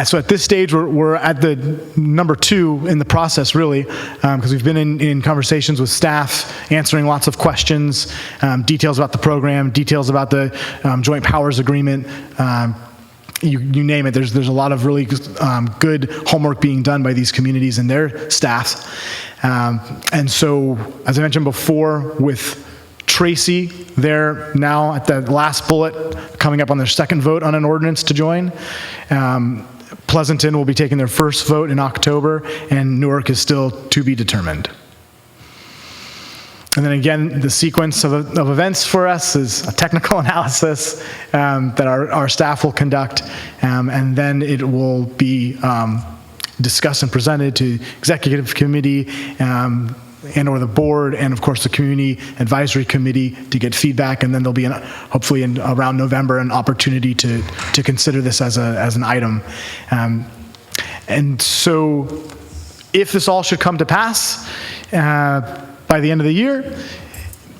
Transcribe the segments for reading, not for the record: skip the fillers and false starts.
So at this stage, we're at the number 2 in the process, really, because we've been in conversations with staff, answering lots of questions, details about the program, details about the Joint Powers Agreement. You name it. There's a lot of really good homework being done by these communities and their staffs. And so, as I mentioned before, with Tracy, they're now at the last bullet, coming up on their second vote on an ordinance to join. Pleasanton will be taking their first vote in October, and Newark is still to be determined. And then again, the sequence of events for us is a technical analysis that our staff will conduct, and then it will be discussed and presented to executive committee and or the board, and of course the community advisory committee to get feedback, and then there'll be hopefully around November an opportunity to consider this as an item. And so if this all should come to pass by the end of the year,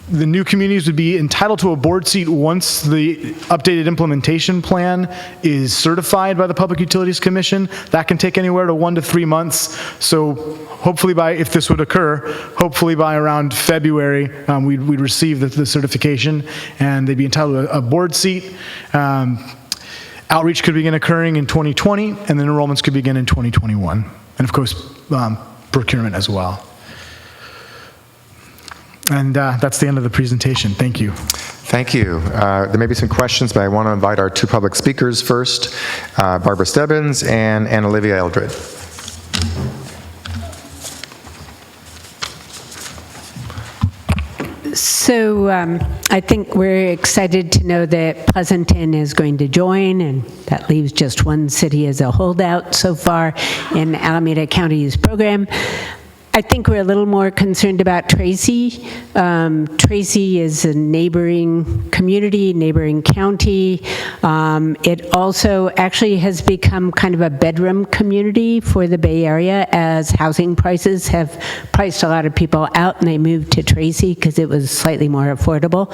the new communities would be entitled to a board seat once the updated implementation plan is certified by the Public Utilities Commission. That can take anywhere to 1 to 3 months. So hopefully if this would occur, hopefully by around February, we'd receive the certification and they'd be entitled to a board seat. Outreach could begin occurring in 2020, and then enrollments could begin in 2021. And of course, procurement as well. And that's the end of the presentation. Thank you. Thank you. There may be some questions, but I want to invite our 2 public speakers first, Barbara Stebbins and Olivia Eldred. So I think we're excited to know that Pleasanton is going to join, and that leaves just one city as a holdout so far in Alameda County's program. I think we're a little more concerned about Tracy. Tracy is a neighboring community, neighboring county. It also actually has become kind of a bedroom community for the Bay Area, as housing prices have priced a lot of people out, and they moved to Tracy because it was slightly more affordable.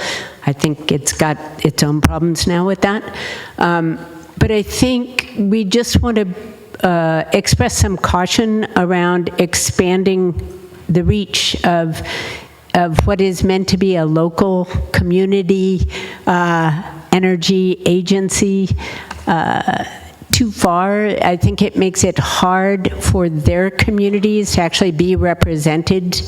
I think it's got its own problems now with that. But I think we just want to express some caution around expanding the reach of what is meant to be a local community energy agency too far. I think it makes it hard for their communities to actually be represented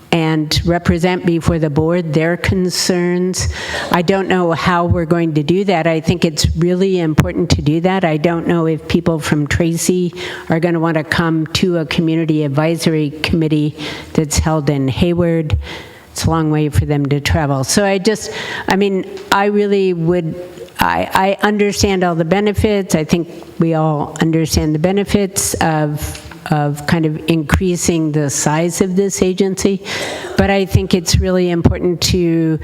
and represent before the board their concerns. I don't know how we're going to do that. I think it's really important to do that. I don't know if people from Tracy are going to want to come to a community advisory committee that's held in Hayward. It's a long way for them to travel. So I understand all the benefits. I think we all understand the benefits of kind of increasing the size of this agency. But I think it's really important to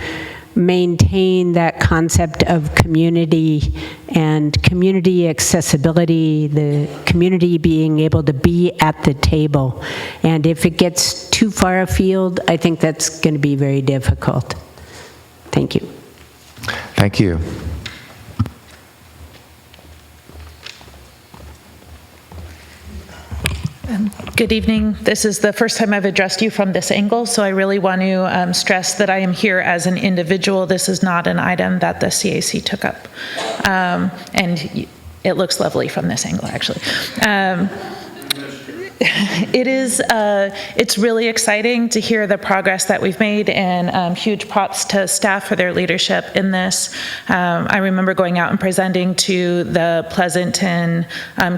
maintain that concept of community and community accessibility, the community being able to be at the table. And if it gets too far afield, I think that's going to be very difficult. Thank you. Thank you. Good evening. This is the first time I've addressed you from this angle, so I really want to stress that I am here as an individual. This is not an item that the CAC took up. And it looks lovely from this angle, actually. It's really exciting to hear the progress that we've made, and huge props to staff for their leadership in this. I remember going out and presenting to the Pleasanton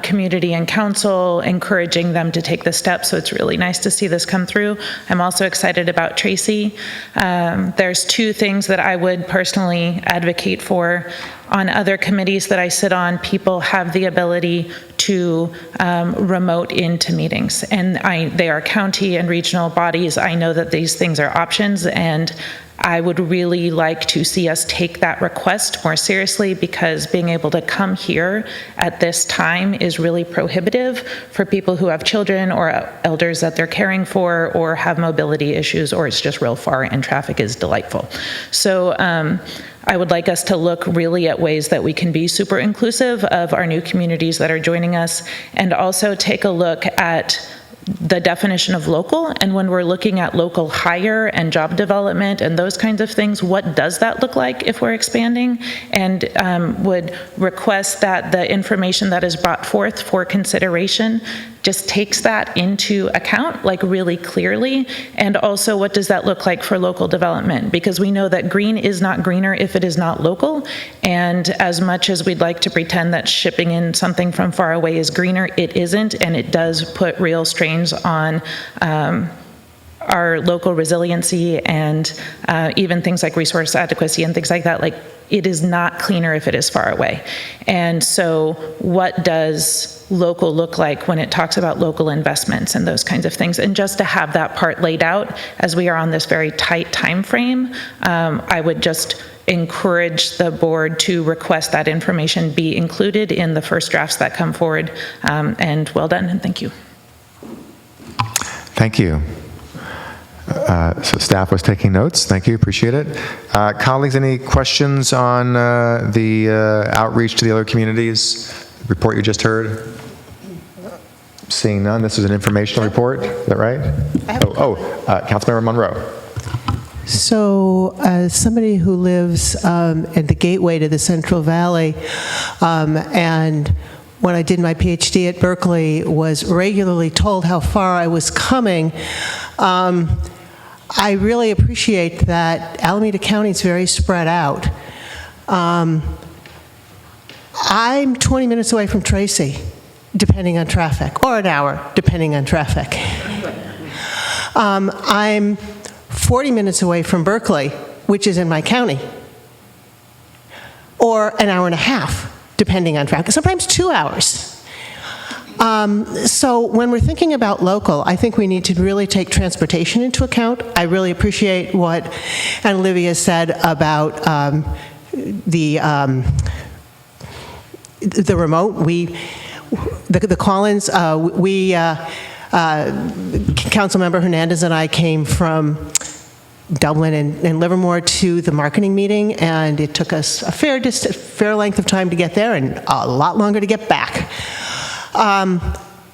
Community and Council, encouraging them to take the steps, so it's really nice to see this come through. I'm also excited about Tracy. There's 2 things that I would personally advocate for. On other committees that I sit on, people have the ability to remote into meetings, and they are county and regional bodies. I know that these things are options, and I would really like to see us take that request more seriously, because being able to come here at this time is really prohibitive for people who have children or elders that they're caring for, or have mobility issues, or it's just real far and traffic is delightful. So I would like us to look really at ways that we can be super inclusive of our new communities that are joining us, and also take a look at the definition of local, and when we're looking at local hire and job development and those kinds of things, what does that look like if we're expanding? And would request that the information that is brought forth for consideration just takes that into account, like really clearly. And also, what does that look like for local development? Because we know that green is not greener if it is not local. And as much as we'd like to pretend that shipping in something from far away is greener, it isn't, and it does put real strains on our local resiliency and even things like resource adequacy and things like that. Like, it is not cleaner if it is far away. And so what does local look like when it talks about local investments and those kinds of things? And just to have that part laid out, as we are on this very tight time frame, I would just encourage the board to request that information be included in the first drafts that come forward. And well done, and thank you. Thank you. So staff was taking notes. Thank you. Appreciate it. Colleagues, any questions on the outreach to the other communities report you just heard? Seeing none, this is an informational report. Is that right? Councilmember Monroe. So, as somebody who lives at the gateway to the Central Valley, and when I did my PhD at Berkeley, was regularly told how far I was coming, I really appreciate that Alameda County is very spread out. I'm 20 minutes away from Tracy, depending on traffic, or an hour, depending on traffic. I'm 40 minutes away from Berkeley, which is in my county, or an hour and a half, depending on traffic, sometimes 2 hours. So when we're thinking about local, I think we need to really take transportation into account. I really appreciate what Anna Olivia said about the remote. The Collins, Councilmember Hernandez and I came from Dublin and Livermore to the marketing meeting, and it took us a fair length of time to get there and a lot longer to get back.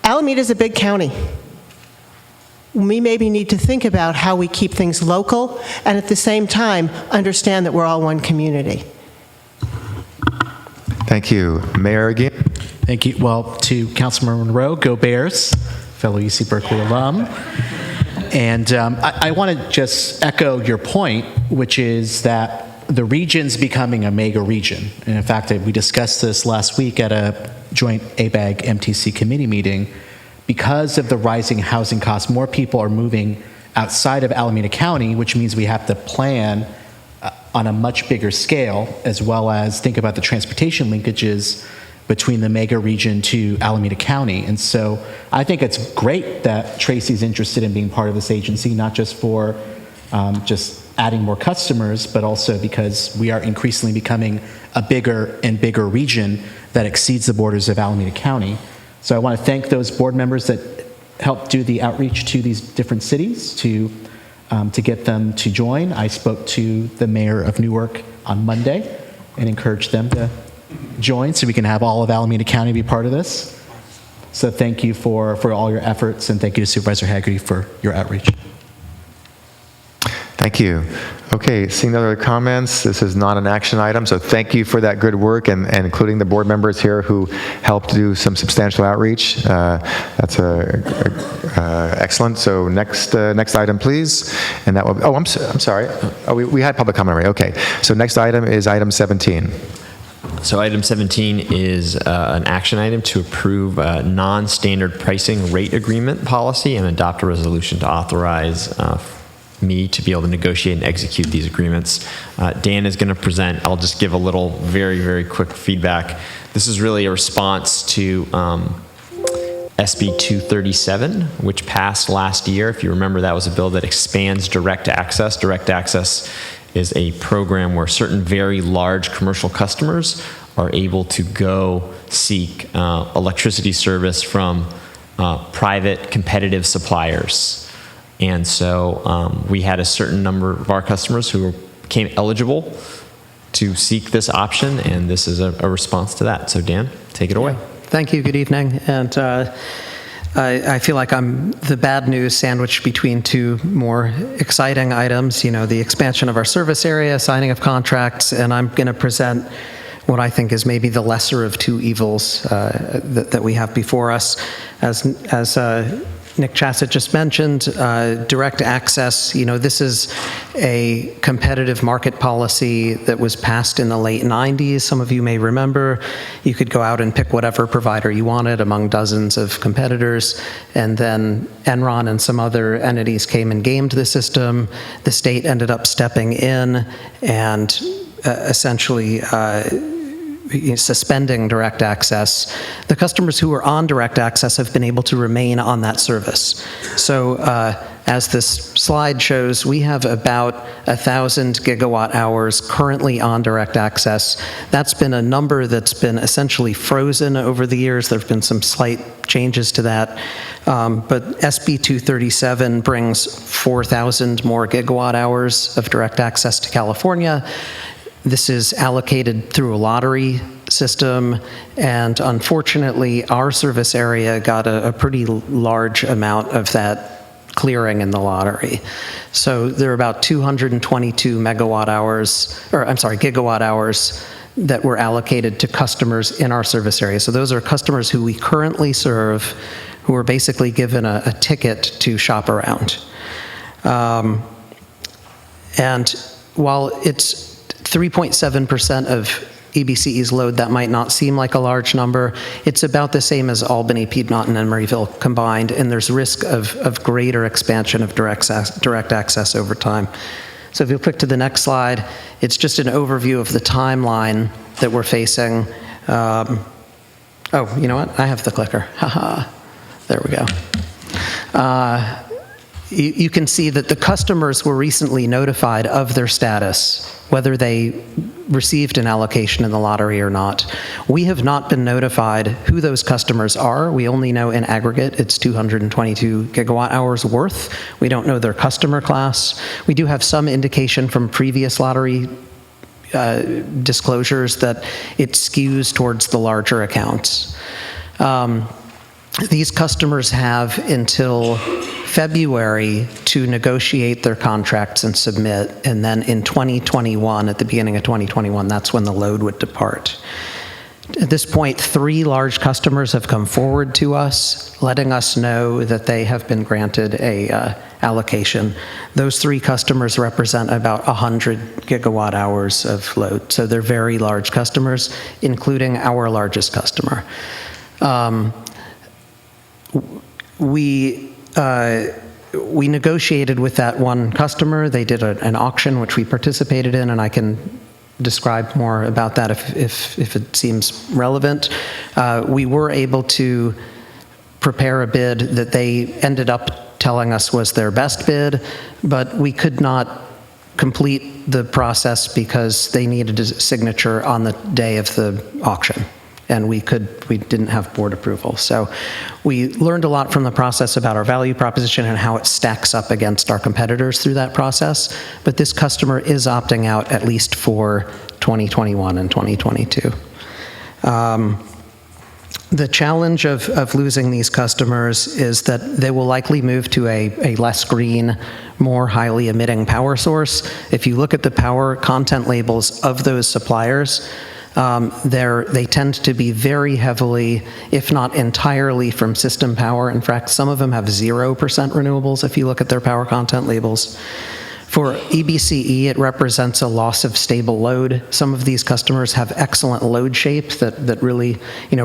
Alameda is a big county. We maybe need to think about how we keep things local and at the same time understand that we're all one community. Thank you. Mayor again. Thank you. Well, to Councilmember Monroe, go Bears, fellow UC Berkeley alum. And I want to just echo your point, which is that the region's becoming a mega region. And in fact, we discussed this last week at a joint ABAG MTC committee meeting. Because of the rising housing costs, more people are moving outside of Alameda County, which means we have to plan on a much bigger scale, as well as think about the transportation linkages between the mega region to Alameda County. And so I think it's great that Tracy's interested in being part of this agency, not just for just adding more customers, but also because we are increasingly becoming a bigger and bigger region that exceeds the borders of Alameda County. So I want to thank those board members that helped do the outreach to these different cities to get them to join. I spoke to the mayor of Newark on Monday and encouraged them to join so we can have all of Alameda County be part of this. So thank you for all your efforts, and thank you to Supervisor Hagerty for your outreach. Thank you. Okay, seeing no other comments, this is not an action item, so thank you for that good work and including the board members here who helped do some substantial outreach. That's excellent. So next item, please. And that will, I'm sorry. Oh, we had public comment already. Okay. So next item is item 17. So item 17 is an action item to approve a non-standard pricing rate agreement policy and adopt a resolution to authorize me to be able to negotiate and execute these agreements. Dan is going to present. I'll just give a little very, very quick feedback. This is really a response to SB 237, which passed last year. If you remember, that was a bill that expands direct access. Direct access is a program where certain very large commercial customers are able to go seek electricity service from private competitive suppliers. And so we had a certain number of our customers who became eligible to seek this option, and this is a response to that. So Dan, take it away. Thank you. Good evening. And I feel like I'm the bad news sandwiched between two more exciting items, the expansion of our service area, signing of contracts, and I'm going to present what I think is maybe the lesser of two evils that we have before us. As Nick Chassett just mentioned, direct access, this is a competitive market policy that was passed in the late 90s. Some of you may remember. You could go out and pick whatever provider you wanted among dozens of competitors, and then Enron and some other entities came and gamed the system. The state ended up stepping in and essentially suspending direct access. The customers who are on direct access have been able to remain on that service. So as this slide shows, we have about 1,000 gigawatt hours currently on direct access. That's been a number that's been essentially frozen over the years. There have been some slight changes to that. But SB 237 brings 4,000 more gigawatt hours of direct access to California. This is allocated through a lottery system, and unfortunately, our service area got a pretty large amount of that clearing in the lottery. So there are about 222 gigawatt hours that were allocated to customers in our service area. So those are customers who we currently serve, who are basically given a ticket to shop around. And while it's 3.7% of EBCE's load, that might not seem like a large number. It's about the same as Albany, Piedmont, and Emeryville combined, and there's risk of greater expansion of direct access over time. So if you click to the next slide, it's just an overview of the timeline that we're facing. Oh, you know what? I have the clicker. Haha. There we go. You can see that the customers were recently notified of their status, whether they received an allocation in the lottery or not. We have not been notified who those customers are. We only know in aggregate it's 222 gigawatt hours worth. We don't know their customer class. We do have some indication from previous lottery disclosures that it skews towards the larger accounts. These customers have until February to negotiate their contracts and submit, and then in 2021, at the beginning of 2021, that's when the load would depart. At this point, 3 large customers have come forward to us, letting us know that they have been granted a allocation. Those 3 customers represent about 100 gigawatt hours of load, so they're very large customers, including our largest customer. We negotiated with that one customer. They did an auction, which we participated in, and I can describe more about that if it seems relevant. We were able to prepare a bid that they ended up telling us was their best bid, but we could not complete the process because they needed a signature on the day of the auction, and we didn't have board approval. So we learned a lot from the process about our value proposition and how it stacks up against our competitors through that process, but this customer is opting out at least for 2021 and 2022. The challenge of losing these customers is that they will likely move to a less green, more highly emitting power source. If you look at the power content labels of those suppliers, they tend to be very heavily, if not entirely, from system power. In fact, some of them have 0% renewables if you look at their power content labels. For EBCE, it represents a loss of stable load. Some of these customers have excellent load shape that really,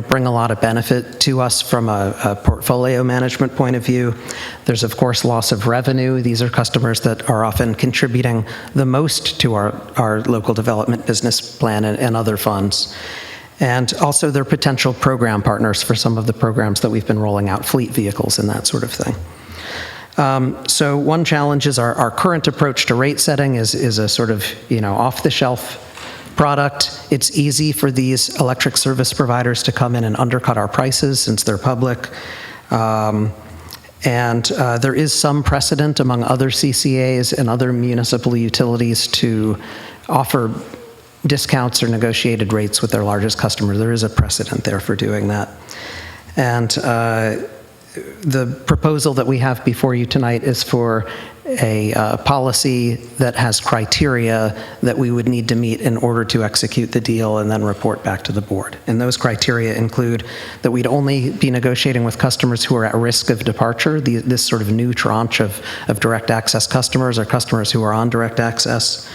bring a lot of benefit to us from a portfolio management point of view. There's, of course, loss of revenue. These are customers that are often contributing the most to our local development business plan and other funds. And also, they're potential program partners for some of the programs that we've been rolling out, fleet vehicles and that sort of thing. So one challenge is our current approach to rate setting is a sort of, off-the-shelf product. It's easy for these electric service providers to come in and undercut our prices since they're public. And there is some precedent among other CCAs and other municipal utilities to offer discounts or negotiated rates with their largest customer. There is a precedent there for doing that. And the proposal that we have before you tonight is for a policy that has criteria that we would need to meet in order to execute the deal and then report back to the board. And those criteria include that we'd only be negotiating with customers who are at risk of departure, this sort of new tranche of direct access customers or customers who are on direct access.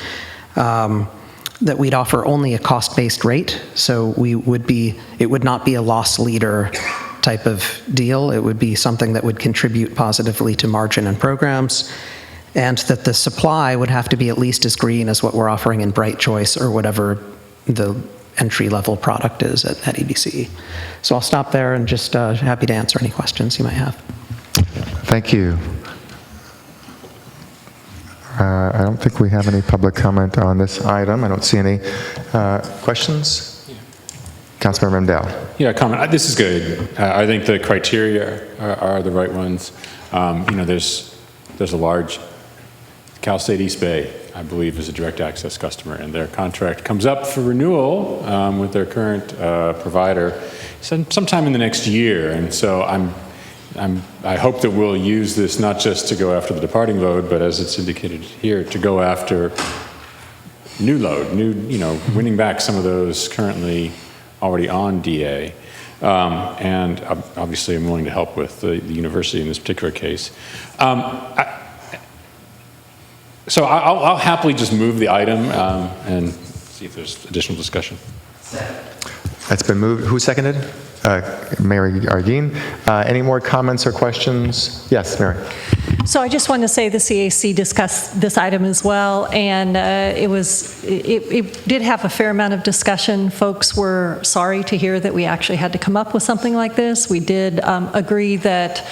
That we'd offer only a cost-based rate, so it would not be a loss leader type of deal. It would be something that would contribute positively to margin and programs, and that the supply would have to be at least as green as what we're offering in Bright Choice or whatever the entry-level product is at EBCE. So I'll stop there and just happy to answer any questions you might have. Thank you. I don't think we have any public comment on this item. I don't see any questions. Councilmember Rendell. Yeah, comment. This is good. I think the criteria are the right ones. There's a large Cal State East Bay, I believe, is a direct access customer, and their contract comes up for renewal with their current provider sometime in the next year. And so I hope that we'll use this not just to go after the departing load, but as it's indicated here, to go after new load, winning back some of those currently already on DA. And obviously I'm willing to help with the university in this particular case. So I'll happily just move the item and see if there's additional discussion. That's been moved. Who seconded? Mary Arguin. Any more comments or questions? Yes, Mary. So I just want to say the CAC discussed this item as well, and it did have a fair amount of discussion. Folks were sorry to hear that we actually had to come up with something like this. We did agree that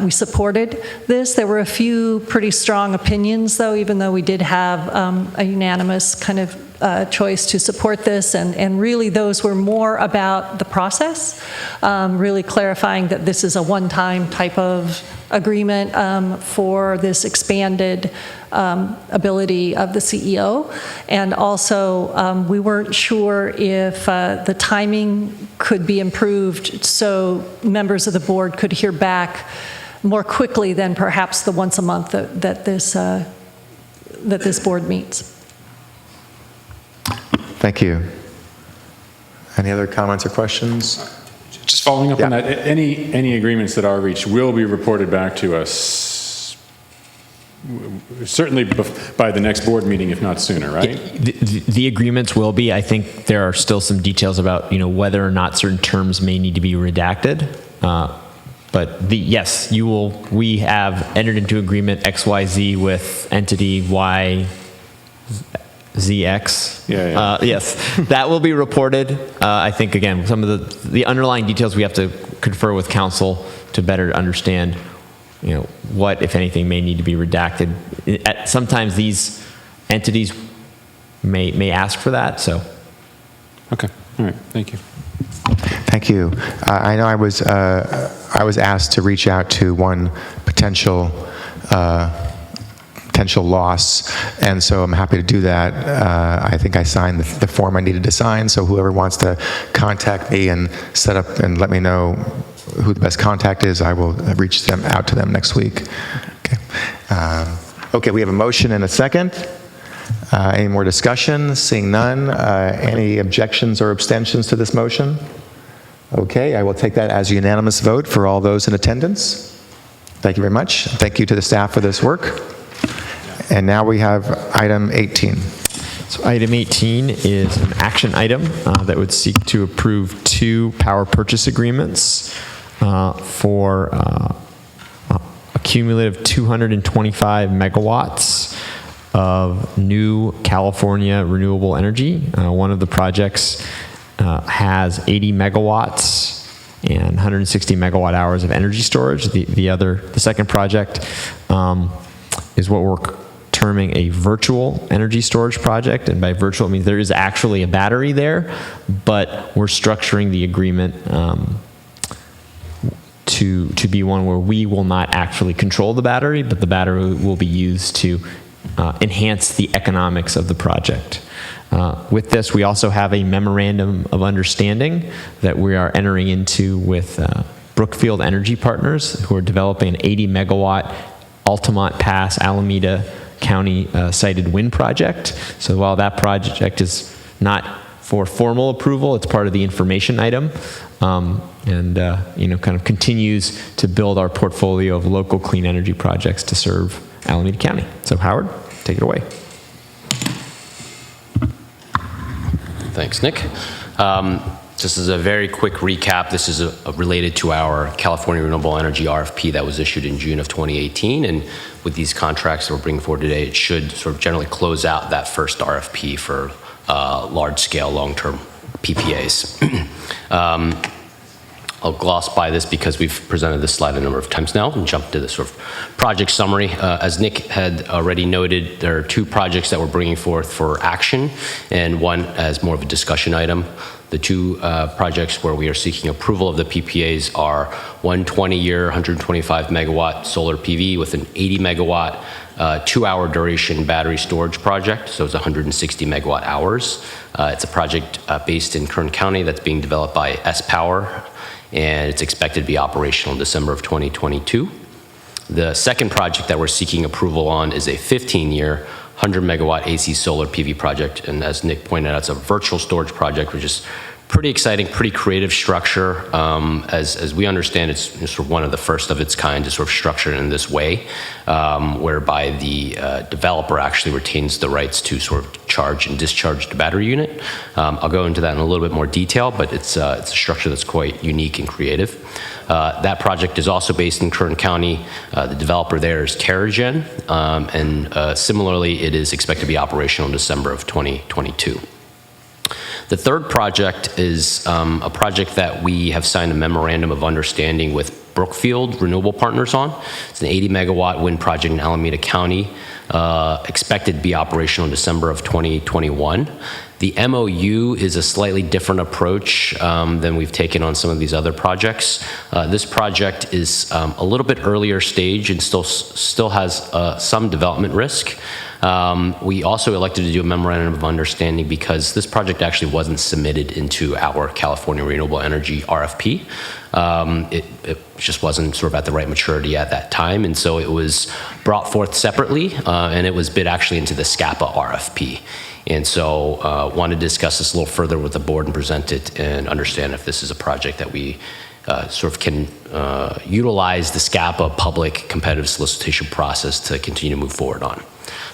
we supported this. There were a few pretty strong opinions, though, even though we did have a unanimous kind of choice to support this, and really those were more about the process, really clarifying that this is a one-time type of agreement for this expanded ability of the CEO. And also, we weren't sure if the timing could be improved so members of the board could hear back more quickly than perhaps the once a month that this board meets. Thank you. Any other comments or questions? Just following up on that, any agreements that are reached will be reported back to us certainly by the next board meeting, if not sooner, right? The agreements will be. I think there are still some details about whether or not certain terms may need to be redacted. But yes, you will. We have entered into agreement XYZ with entity Y. ZX. Yes, that will be reported. I think, again, some of the underlying details we have to confer with council to better understand, what, if anything, may need to be redacted. Sometimes these entities may ask for that, so. Okay, all right, thank you. Thank you. I know I was asked to reach out to one potential loss, and so I'm happy to do that. I think I signed the form I needed to sign, so whoever wants to contact me and set up and let me know who the best contact is, I will reach out to them next week. Okay. Okay, we have a motion and a second. Any more discussion? Seeing none. Any objections or abstentions to this motion? Okay, I will take that as a unanimous vote for all those in attendance. Thank you very much. Thank you to the staff for this work. And now we have item 18. So item 18 is an action item that would seek to approve 2 power purchase agreements for a cumulative 225 megawatts of new California renewable energy. One of the projects has 80 megawatts and 160 megawatt hours of energy storage. The second project is what we're terming a virtual energy storage project, and by virtual it means there is actually a battery there, but we're structuring the agreement to be one where we will not actually control the battery, but the battery will be used to enhance the economics of the project. With this, we also have a memorandum of understanding that we are entering into with Brookfield Energy Partners, who are developing an 80 megawatt Altamont Pass, Alameda County sited wind project. So while that project is not for formal approval, it's part of the information item, and kind of continues to build our portfolio of local clean energy projects to serve Alameda County. So Howard, take it away. Thanks, Nick. Just as a very quick recap, this is related to our California Renewable Energy RFP that was issued in June of 2018. And with these contracts that we're bringing forward today, it should sort of generally close out that first RFP for large-scale, long-term PPAs. I'll gloss by this because we've presented this slide a number of times now and jump to the sort of project summary. As Nick had already noted, there are 2 projects that we're bringing forth for action and one as more of a discussion item. The 2 projects where we are seeking approval of the PPAs are one 20-year, 125 megawatt solar PV with an 80 megawatt 2-hour duration battery storage project, so it's 160 megawatt hours. It's a project based in Kern County that's being developed by S-Power, and it's expected to be operational in December of 2022. The second project that we're seeking approval on is a 15-year, 100 megawatt AC solar PV project, and as Nick pointed out, it's a virtual storage project, which is pretty exciting, pretty creative structure. As we understand, it's sort of one of the first of its kind to sort of structure it in this way, whereby the developer actually retains the rights to sort of charge and discharge the battery unit. I'll go into that in a little bit more detail, but it's a structure that's quite unique and creative. That project is also based in Kern County. The developer there is TerraGen, and similarly, it is expected to be operational in December of 2022. The third project is a project that we have signed a memorandum of understanding with Brookfield Renewable Partners on. It's an 80 megawatt wind project in Alameda County, expected to be operational in December of 2021. The MOU is a slightly different approach than we've taken on some of these other projects. This project is a little bit earlier stage and still has some development risk. We also elected to do a memorandum of understanding because this project actually wasn't submitted into our California Renewable Energy RFP. It just wasn't sort of at the right maturity at that time, and so it was brought forth separately, and it was bid actually into the SCAPA RFP. And so wanted to discuss this a little further with the board and present it and understand if this is a project that we sort of can utilize the SCAPA public competitive solicitation process to continue to move forward on.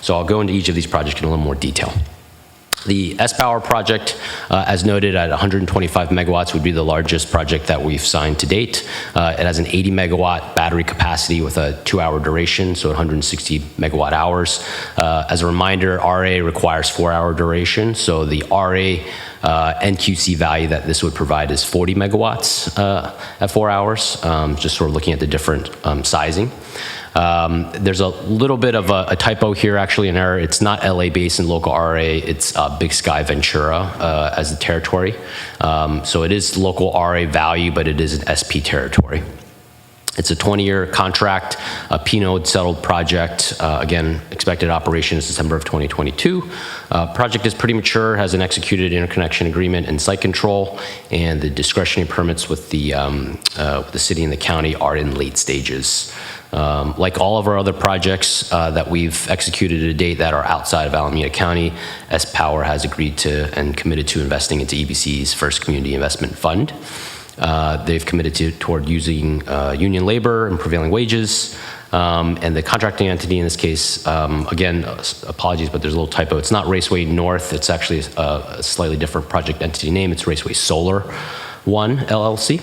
So I'll go into each of these projects in a little more detail. The S-Power project, as noted, at 125 megawatts would be the largest project that we've signed to date. It has an 80 megawatt battery capacity with a 2-hour duration, so 160 megawatt hours. As a reminder, RA requires 4-hour duration, so the RA NQC value that this would provide is 40 megawatts at 4 hours, just sort of looking at the different sizing. There's a little bit of a typo here, actually, an error. It's not LA Basin local RA, it's Big Sky Ventura as the territory. So it is local RA value, but it is an SP territory. It's a 20-year contract, a P-node settled project. Again, expected operation is December of 2022. Project is pretty mature, has an executed interconnection agreement and site control, and the discretionary permits with the city and the county are in late stages. Like all of our other projects that we've executed to date that are outside of Alameda County, S-Power has agreed to and committed to investing into EBC's First Community Investment Fund. They've committed toward using union labor and prevailing wages. And the contracting entity in this case, again, apologies, but there's a little typo. It's not Raceway North. It's actually a slightly different project entity name. It's Raceway Solar One LLC.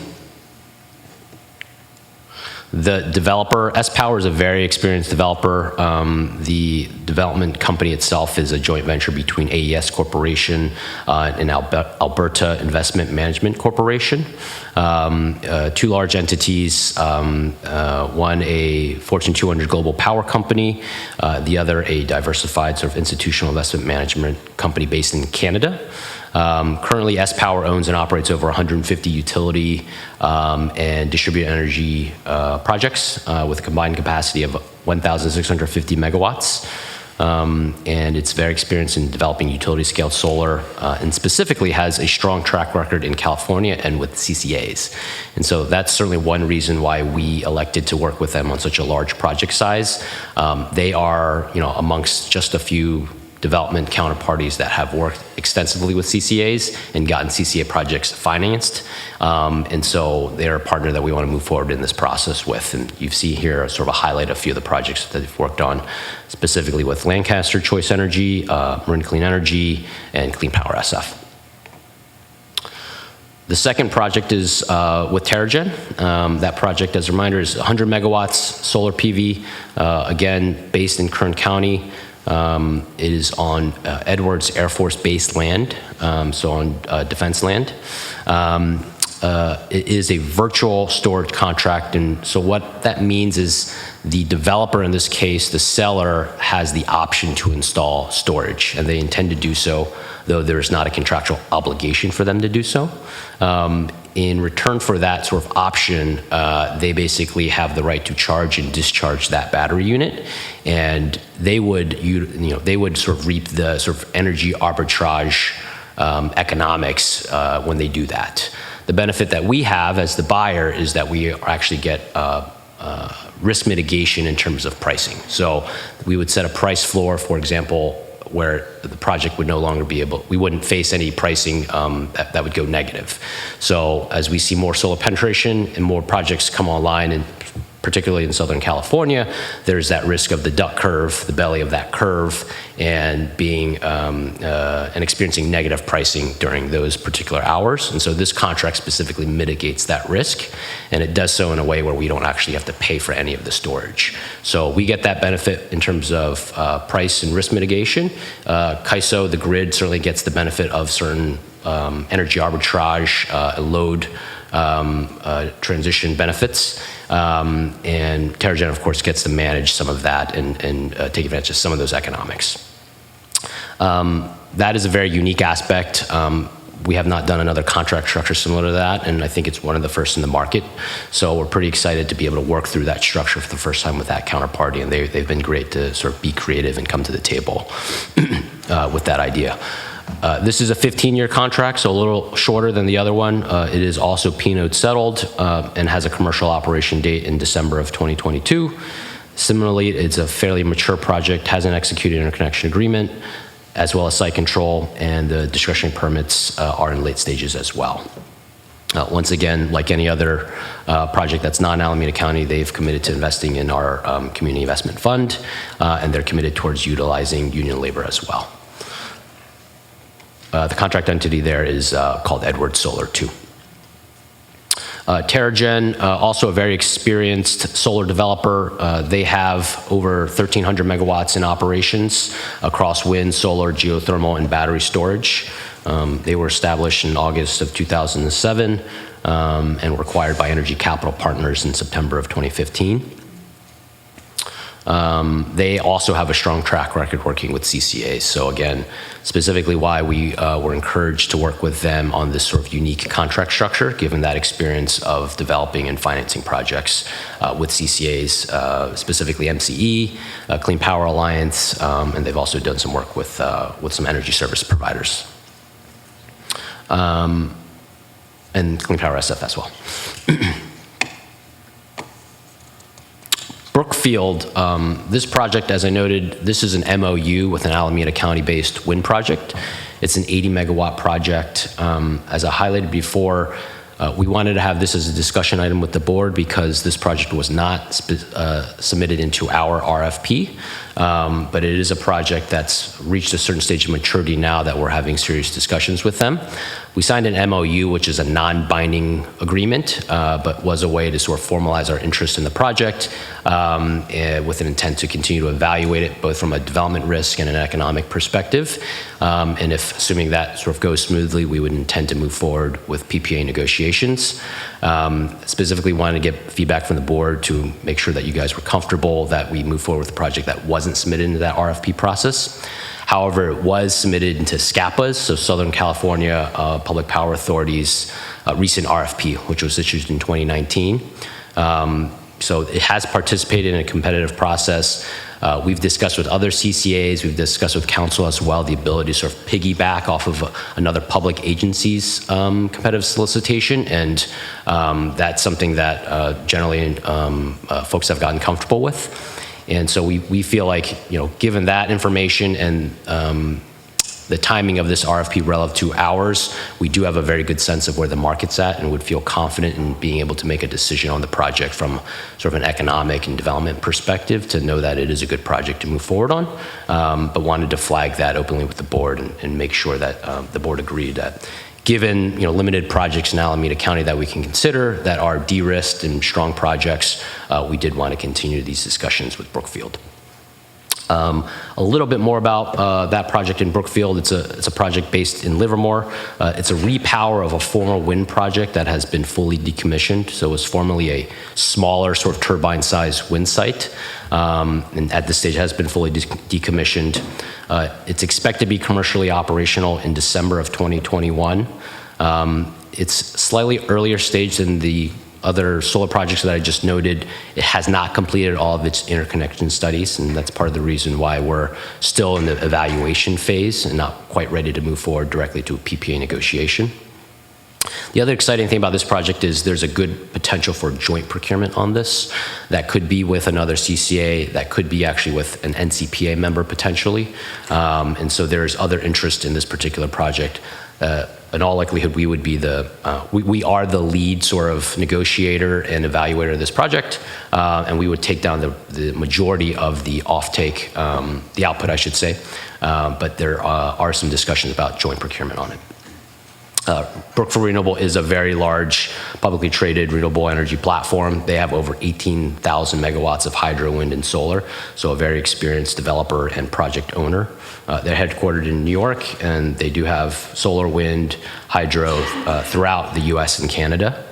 The developer, S-Power, is a very experienced developer. The development company itself is a joint venture between AES Corporation and Alberta Investment Management Corporation. 2 large entities, one a Fortune 200 global power company, the other a diversified sort of institutional investment management company based in Canada. Currently, S-Power owns and operates over 150 utility and distributed energy projects with a combined capacity of 1,650 megawatts. and it's very experienced in developing utility-scale solar, and specifically has a strong track record in California and with CCAs. And so that's certainly one reason why we elected to work with them on such a large project size. They are, amongst just a few development counterparties that have worked extensively with CCAs and gotten CCA projects financed. And so they're a partner that we want to move forward in this process with. And you see here sort of a highlight of a few of the projects that they've worked on, specifically with Lancaster Choice Energy, Marin Clean Energy, and Clean Power SF. The second project is with Terragen. That project, as a reminder, is 100 megawatts solar PV, again, based in Kern County. It is on Edwards Air Force Base land, so on defense land. It is a virtual storage contract, and so what that means is the developer, in this case, the seller, has the option to install storage, and they intend to do so, though there is not a contractual obligation for them to do so. In return for that sort of option, they basically have the right to charge and discharge that battery unit, and they would, they would sort of reap the sort of energy arbitrage economics when they do that. The benefit that we have as the buyer is that we actually get risk mitigation in terms of pricing. So we would set a price floor, for example, where the project would no longer be able, we wouldn't face any pricing that would go negative. So as we see more solar penetration and more projects come online, and particularly in Southern California, there's that risk of the duck curve, the belly of that curve, and being and experiencing negative pricing during those particular hours. And so this contract specifically mitigates that risk, and it does so in a way where we don't actually have to pay for any of the storage. So we get that benefit in terms of price and risk mitigation. CAISO, the grid, certainly gets the benefit of certain energy arbitrage, load transition benefits. And Terragen, of course, gets to manage some of that and take advantage of some of those economics. That is a very unique aspect. We have not done another contract structure similar to that, and I think it's one of the first in the market. So we're pretty excited to be able to work through that structure for the first time with that counterparty, and they've been great to sort of be creative and come to the table with that idea. This is a 15-year contract, so a little shorter than the other one. It is also P-Note settled and has a commercial operation date in December of 2022. Similarly, it's a fairly mature project, has an executed interconnection agreement, as well as site control, and the discretionary permits are in late stages as well. Once again, like any other project that's not in Alameda County, they've committed to investing in our community investment fund, and they're committed towards utilizing union labor as well. The contract entity there is called Edwards Solar 2. Terragen, also a very experienced solar developer. They have over 1,300 megawatts in operations across wind, solar, geothermal, and battery storage. They were established in August of 2007 and were acquired by Energy Capital Partners in September of 2015. They also have a strong track record working with CCAs. So again, specifically why we were encouraged to work with them on this sort of unique contract structure, given that experience of developing and financing projects with CCAs, specifically MCE, Clean Power Alliance, and they've also done some work with some energy service providers. And Clean Power SF as well. Brookfield, this project, as I noted, this is an MOU with an Alameda County-based wind project. It's an 80 megawatt project. As I highlighted before, we wanted to have this as a discussion item with the board because this project was not submitted into our RFP, but it is a project that's reached a certain stage of maturity now that we're having serious discussions with them. We signed an MOU, which is a non-binding agreement, but was a way to sort of formalize our interest in the project with an intent to continue to evaluate it both from a development risk and an economic perspective. And if, assuming that sort of goes smoothly, we would intend to move forward with PPA negotiations. Specifically wanted to get feedback from the board to make sure that you guys were comfortable that we move forward with a project that wasn't submitted into that RFP process. However, it was submitted into SCAPA's, so Southern California Public Power Authority's recent RFP, which was issued in 2019. So it has participated in a competitive process. We've discussed with other CCAs, we've discussed with council as well, the ability to sort of piggyback off of another public agency's competitive solicitation, and that's something that generally folks have gotten comfortable with. And so we feel like, given that information and the timing of this RFP relative to ours, we do have a very good sense of where the market's at and would feel confident in being able to make a decision on the project from sort of an economic and development perspective to know that it is a good project to move forward on, but wanted to flag that openly with the board and make sure that the board agreed that given limited projects in Alameda County that we can consider that are de-risked and strong projects, we did want to continue these discussions with Brookfield. A little bit more about that project in Brookfield. It's a project based in Livermore. It's a repower of a former wind project that has been fully decommissioned. So it was formerly a smaller sort of turbine-sized wind site, and at this stage has been fully decommissioned. It's expected to be commercially operational in December of 2021. It's slightly earlier stage than the other solar projects that I just noted. It has not completed all of its interconnection studies, and that's part of the reason why we're still in the evaluation phase and not quite ready to move forward directly to a PPA negotiation. The other exciting thing about this project is there's a good potential for joint procurement on this. That could be with another CCA, that could be actually with an NCPA member potentially. And so there's other interest in this particular project. In all likelihood, we would be we are the lead sort of negotiator and evaluator of this project, and we would take down the majority of the offtake, the output, I should say, but there are some discussions about joint procurement on it. Brookfield Renewable is a very large publicly traded renewable energy platform. They have over 18,000 megawatts of hydro, wind, and solar, so a very experienced developer and project owner. They're headquartered in New York, and they do have solar, wind, hydro throughout the US and Canada.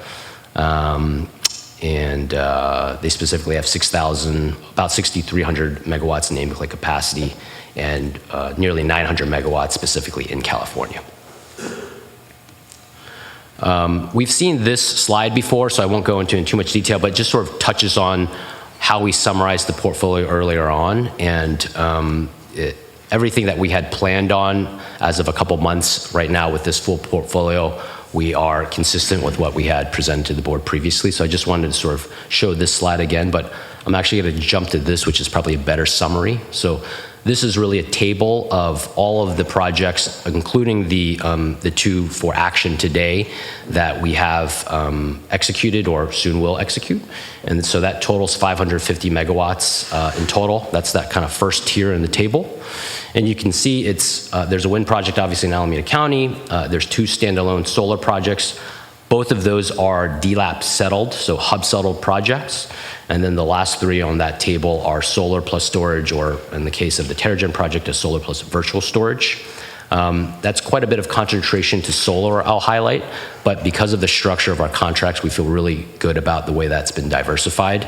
They specifically have about 6,300 megawatts in nameplate capacity, and nearly 900 megawatts specifically in California. We've seen this slide before, so I won't go into too much detail, but it just sort of touches on how we summarized the portfolio earlier on, and everything that we had planned on as of a couple months right now with this full portfolio, we are consistent with what we had presented to the board previously. So I just wanted to sort of show this slide again, but I'm actually going to jump to this, which is probably a better summary. So this is really a table of all of the projects, including the two for action today that we have executed or soon will execute. And so that totals 550 megawatts in total. That's that kind of first tier in the table. And you can see there's a wind project obviously in Alameda County. There's two standalone solar projects. Both of those are DLAP settled, so hub settled projects. And then the last three on that table are solar plus storage, or in the case of the Terragen project, a solar plus virtual storage. That's quite a bit of concentration to solar, I'll highlight, but because of the structure of our contracts, we feel really good about the way that's been diversified.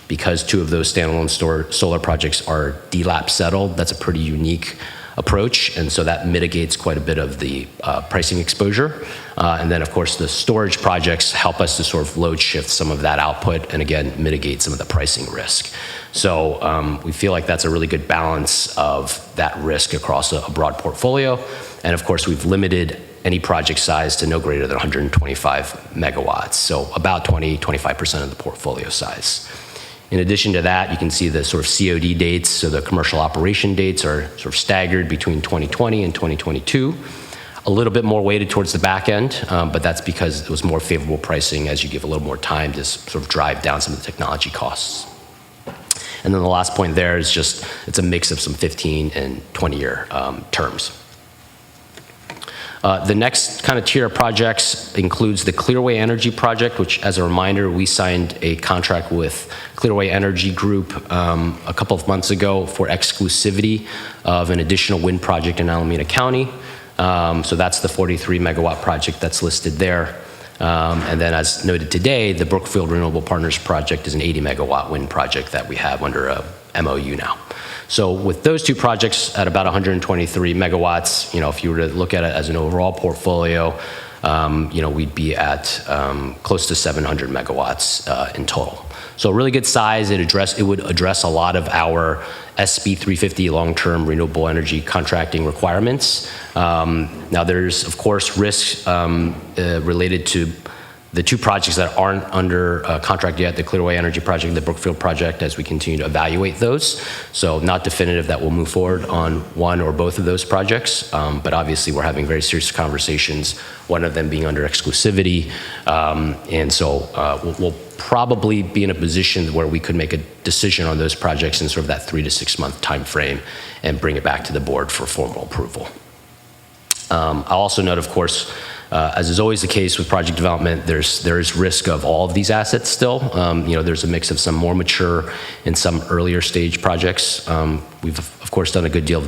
Because two of those standalone solar projects are DLAP settled, that's a pretty unique approach, and so that mitigates quite a bit of the pricing exposure. And then, of course, the storage projects help us to sort of load shift some of that output and, again, mitigate some of the pricing risk. So we feel like that's a really good balance of that risk across a broad portfolio. And, of course, we've limited any project size to no greater than 125 megawatts, so about 20-25% of the portfolio size. In addition to that, you can see the sort of COD dates, so the commercial operation dates are sort of staggered between 2020 and 2022. A little bit more weighted towards the back end, but that's because it was more favorable pricing as you give a little more time to sort of drive down some of the technology costs. And then the last point there is just, it's a mix of some 15 and 20-year terms. The next kind of tier of projects includes the Clearway Energy project, which, as a reminder, we signed a contract with Clearway Energy Group a couple of months ago for exclusivity of an additional wind project in Alameda County. So that's the 43 megawatt project that's listed there. And then, as noted today, the Brookfield Renewable Partners project is an 80 megawatt wind project that we have under a MOU now. So with those two projects at about 123 megawatts, if you were to look at it as an overall portfolio, we'd be at close to 700 megawatts in total. So a really good size. It would address a lot of our SB 350 long-term renewable energy contracting requirements. Now, there's, of course, risks related to the two projects that aren't under contract yet, the Clearway Energy Project and the Brookfield Project, as we continue to evaluate those. So not definitive that we'll move forward on one or both of those projects, but obviously we're having very serious conversations, one of them being under exclusivity. And so we'll probably be in a position where we could make a decision on those projects in sort of that 3 to 6 month time frame and bring it back to the board for formal approval. I'll also note, of course, as is always the case with project development, there is risk of all of these assets still. There's a mix of some more mature and some earlier stage projects. We've, of course, done a good deal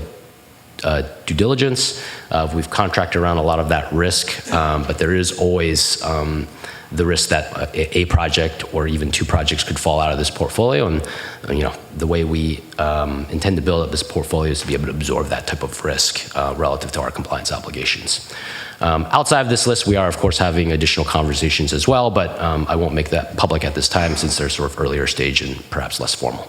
of due diligence. We've contracted around a lot of that risk, but there is always the risk that a project or even two projects could fall out of this portfolio. And, the way we intend to build up this portfolio is to be able to absorb that type of risk relative to our compliance obligations. Outside of this list, we are, of course, having additional conversations as well, but I won't make that public at this time since they're sort of earlier stage and perhaps less formal.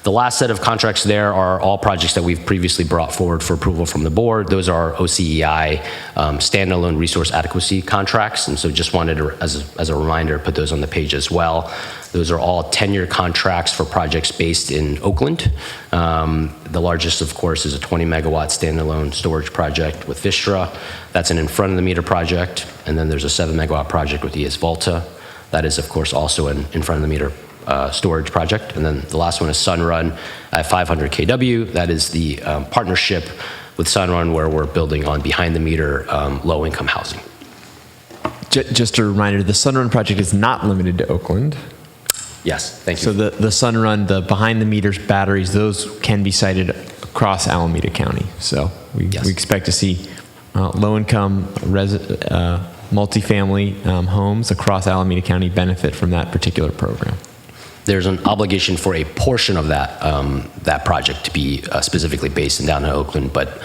The last set of contracts there are all projects that we've previously brought forward for approval from the board. Those are OCEI standalone resource adequacy contracts, and so just wanted to, as a reminder, put those on the page as well. Those are all 10-year contracts for projects based in Oakland. The largest, of course, is a 20-megawatt standalone storage project with Vistra. That's an in-front-of-the-meter project, and then there's a 7-megawatt project with ES Volta. That is, of course, also an in-front-of-the-meter storage project. And then the last one is Sunrun at 500 kW. That is the partnership with Sunrun where we're building on behind-the-meter low-income housing. Just a reminder, the Sunrun project is not limited to Oakland. Yes, thank you. So the Sunrun, the behind-the-meters batteries, those can be sited across Alameda County. So we expect to see low-income multifamily homes across Alameda County benefit from that particular program. There's an obligation for a portion of that that project to be specifically based in downtown Oakland, but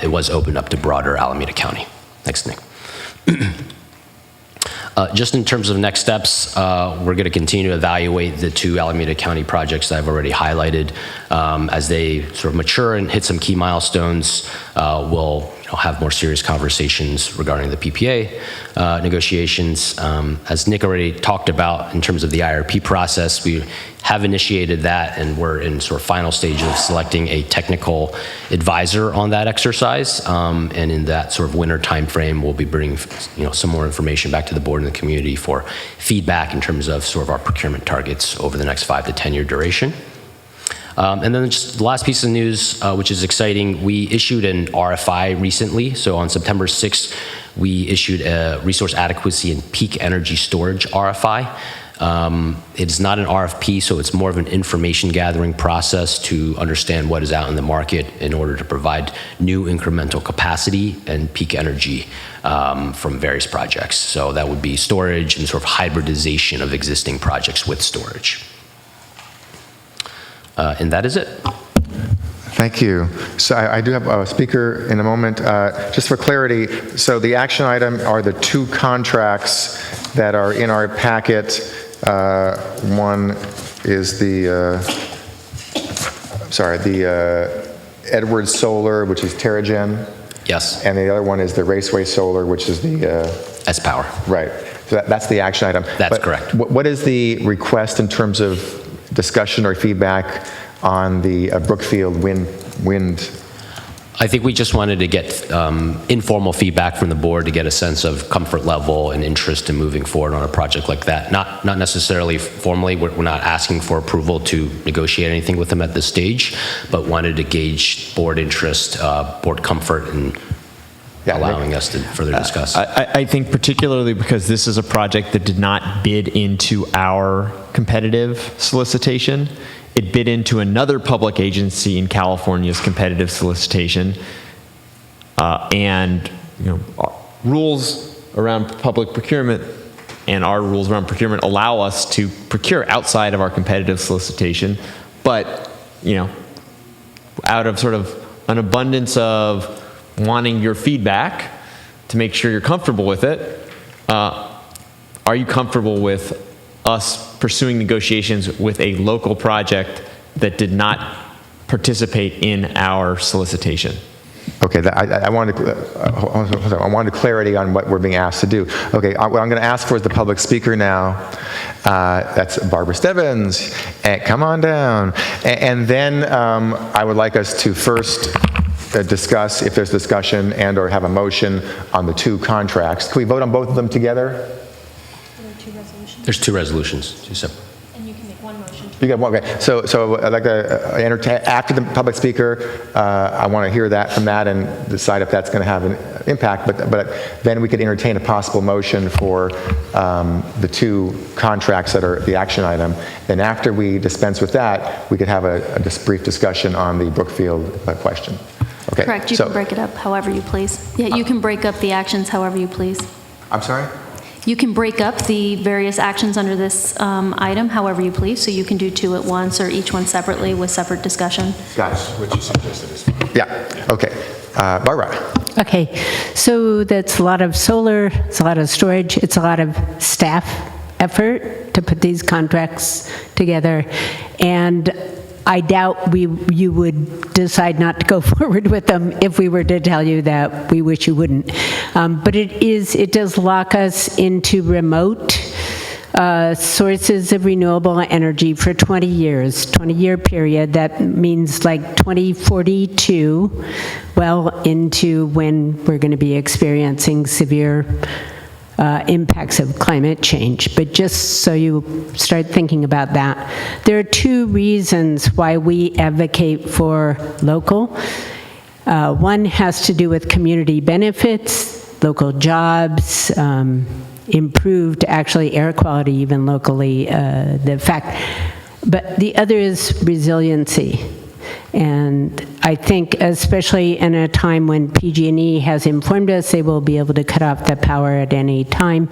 it was opened up to broader Alameda County. Thanks, Nick. Just in terms of next steps, we're going to continue to evaluate the two Alameda County projects that I've already highlighted. As they sort of mature and hit some key milestones, we'll have more serious conversations regarding the PPA negotiations. As Nick already talked about in terms of the IRP process, we have initiated that and we're in sort of final stage of selecting a technical advisor on that exercise. And in that sort of winter timeframe, we'll be bringing some more information back to the board and the community for feedback in terms of sort of our procurement targets over the next 5 to 10 year duration. And then just the last piece of news, which is exciting, we issued an RFI recently. So on September 6th, we issued a resource adequacy and peak energy storage RFI. It's not an RFP, so it's more of an information gathering process to understand what is out in the market in order to provide new incremental capacity and peak energy from various projects. So that would be storage and sort of hybridization of existing projects with storage. And that is it. Thank you. So I do have a speaker in a moment. Just for clarity, so the action item are the two contracts that are in our packet. One is the Edwards Solar, which is Terragen. Yes. And the other one is the Raceway Solar, which is the S-Power. Right. So that's the action item. That's correct. What is the request in terms of discussion or feedback on the Brookfield wind? I think we just wanted to get informal feedback from the board to get a sense of comfort level and interest in moving forward on a project like that. Not necessarily formally, we're not asking for approval to negotiate anything with them at this stage, but wanted to gauge board interest, board comfort, and allowing us to further discuss. I think particularly because this is a project that did not bid into our competitive solicitation. It bid into another public agency in California's competitive solicitation. And rules around public procurement and our rules around procurement allow us to procure outside of our competitive solicitation. But, out of sort of an abundance of wanting your feedback, to make sure you're comfortable with it, are you comfortable with us pursuing negotiations with a local project that did not participate in our solicitation? Okay, I wanted clarity on what we're being asked to do. Okay, what I'm going to ask for is the public speaker now. That's Barbara Stebbins. Come on down. And then I would like us to first discuss, if there's discussion and or have a motion on the two contracts. Can we vote on both of them together? There's two resolutions, two separate. You got one, okay. So I'd like to entertain, after the public speaker, I want to hear that from that and decide if that's going to have an impact, but then we could entertain a possible motion for the two contracts that are the action item. Then after we dispense with that, we could have a just brief discussion on the Brookfield question. Okay. Correct, you can break it up however you please. Yeah, you can break up the actions however you please. I'm sorry? You can break up the various actions under this item however you please, so you can do two at once or each one separately with separate discussion. Got it. What you suggested is fine. Yeah, okay. Barbara? Okay, so that's a lot of solar, it's a lot of storage, it's a lot of staff effort to put these contracts together, and I doubt you would decide not to go forward with them if we were to tell you that we wish you wouldn't. But it does lock us into remote sources of renewable energy for 20 years, 20-year period. That means like 2042, well into when we're going to be experiencing severe impacts of climate change. But just so you start thinking about that, there are two reasons why we advocate for local. One has to do with community benefits, local jobs, improved actually air quality even locally, but the other is resiliency. And I think especially in a time when PG&E has informed us they will be able to cut off the power at any time,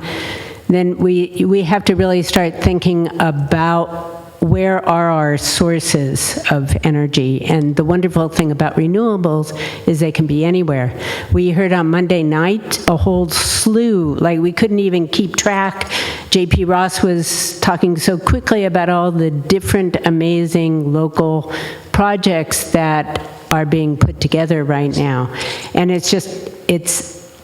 then we have to really start thinking about where are our sources of energy. And the wonderful thing about renewables is they can be anywhere. We heard on Monday night a whole slew, like we couldn't even keep track. JP Ross was talking so quickly about all the different amazing local projects that are being put together right now. And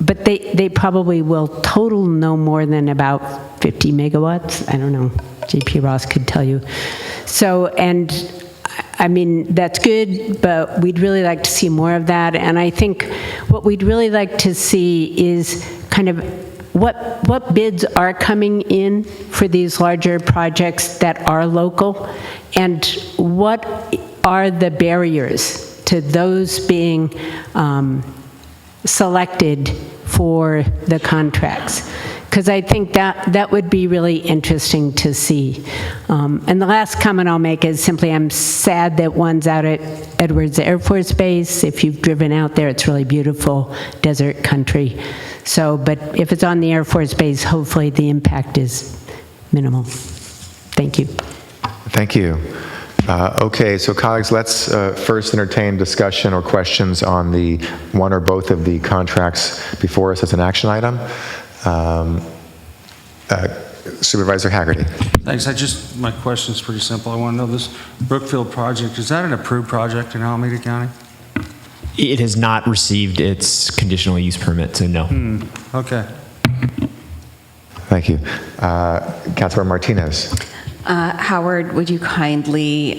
but they probably will total no more than about 50 megawatts. I don't know, JP Ross could tell you. So, and I mean, that's good, but we'd really like to see more of that. And I think what we'd really like to see is kind of what bids are coming in for these larger projects that are local, and what are the barriers to those being selected for the contracts. Because I think that would be really interesting to see. And the last comment I'll make is simply I'm sad that one's out at Edwards Air Force Base. If you've driven out there, it's really beautiful desert country. So, but if it's on the Air Force Base, hopefully the impact is minimal. Thank you. Thank you. Okay, so colleagues, let's first entertain discussion or questions on the one or both of the contracts before us as an action item. Supervisor Haggerty. Thanks. My question's pretty simple. I want to know this Brookfield project, is that an approved project in Alameda County? It has not received its conditional use permit, so no. Okay. Thank you. Councilor Martinez. Howard, would you kindly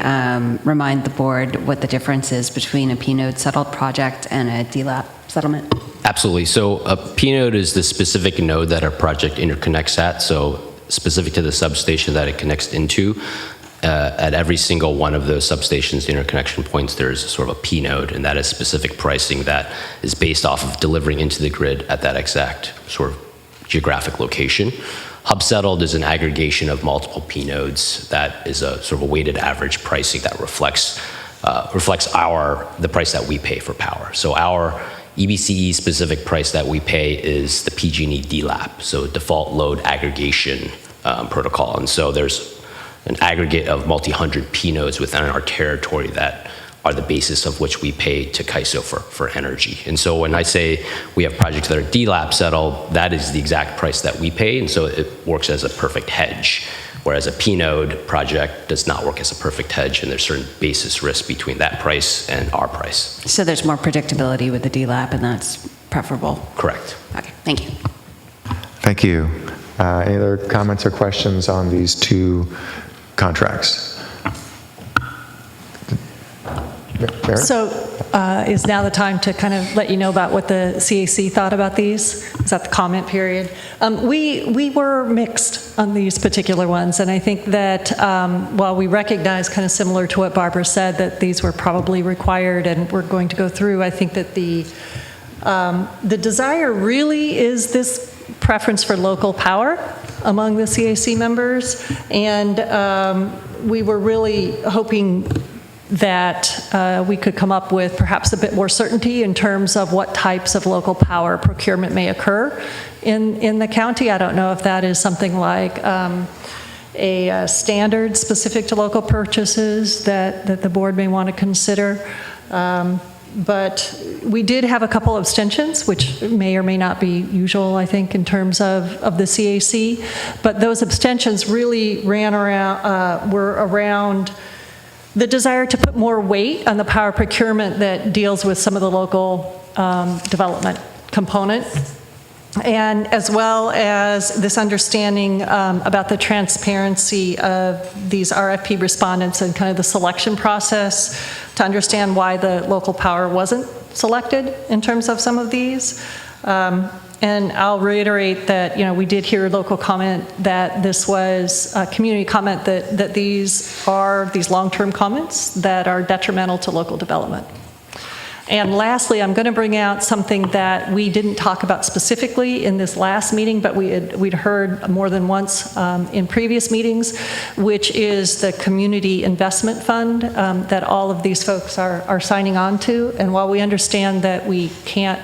remind the board what the difference is between a P-node settled project and a DLAP settlement? Absolutely. So a P-node is the specific node that our project interconnects at, so specific to the substation that it connects into. At every single one of those substations, the interconnection points, there's sort of a P-node, and that is specific pricing that is based off of delivering into the grid at that exact sort of geographic location. Hub settled is an aggregation of multiple P-nodes that is a sort of a weighted average pricing that reflects the price that we pay for power. So our EBCE specific price that we pay is the PG&E DLAP, so default load aggregation protocol. And so there's an aggregate of multi-hundred P-nodes within our territory that are the basis of which we pay to CAISO for energy. And so when I say we have projects that are DLAP settled, that is the exact price that we pay, and so it works as a perfect hedge. Whereas a P-node project does not work as a perfect hedge, and there's certain basis risk between that price and our price. So there's more predictability with the DLAP, and that's preferable? Correct. Okay, thank you. Thank you. Any other comments or questions on these two contracts? Mary? So is now the time to kind of let you know about what the CAC thought about these? Is that the comment period? We were mixed on these particular ones, and I think that while we recognize, kind of similar to what Barbara said, that these were probably required and we're going to go through, I think that the desire really is this preference for local power among the CAC members, and we were really hoping that we could come up with perhaps a bit more certainty in terms of what types of local power procurement may occur in the county. I don't know if that is something like a standard specific to local purchases that the board may want to consider. But we did have a couple of abstentions, which may or may not be usual, I think, in terms of the CAC. But those abstentions really were around the desire to put more weight on the power procurement that deals with some of the local development component, and as well as this understanding about the transparency of these RFP respondents and kind of the selection process to understand why the local power wasn't selected in terms of some of these. And I'll reiterate that, we did hear local comment that this was a community comment that these are these long-term comments that are detrimental to local development. And lastly, I'm going to bring out something that we didn't talk about specifically in this last meeting, but we'd heard more than once in previous meetings, which is the Community Investment Fund that all of these folks are signing on to. And while we understand that we can't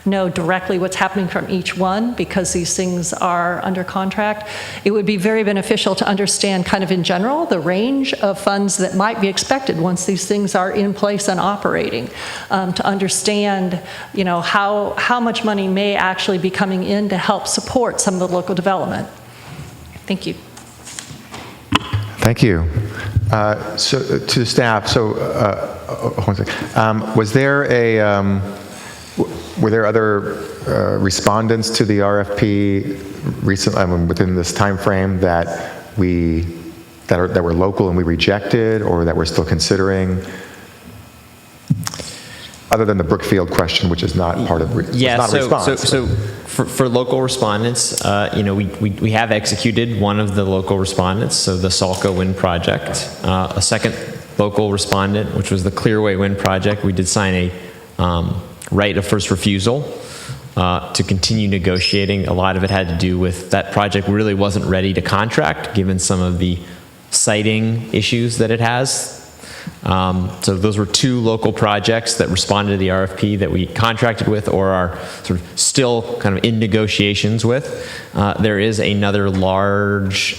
know directly what's happening from each one because these things are under contract, it would be very beneficial to understand kind of in general the range of funds that might be expected once these things are in place and operating, to understand how much money may actually be coming in to help support some of the local development. Thank you. Thank you. So to the staff, one second. Were there other respondents to the RFP recently, within this time frame that were local and we rejected, or that we're still considering? Other than the Brookfield question, which is not part of response. So for local respondents, we have executed one of the local respondents, so the Salka Wind Project. A second local respondent, which was the Clearway Wind Project, we did sign a right of first refusal to continue negotiating. A lot of it had to do with that project really wasn't ready to contract given some of the siting issues that it has. So those were two local projects that responded to the RFP that we contracted with or are sort of still kind of in negotiations with. There is another large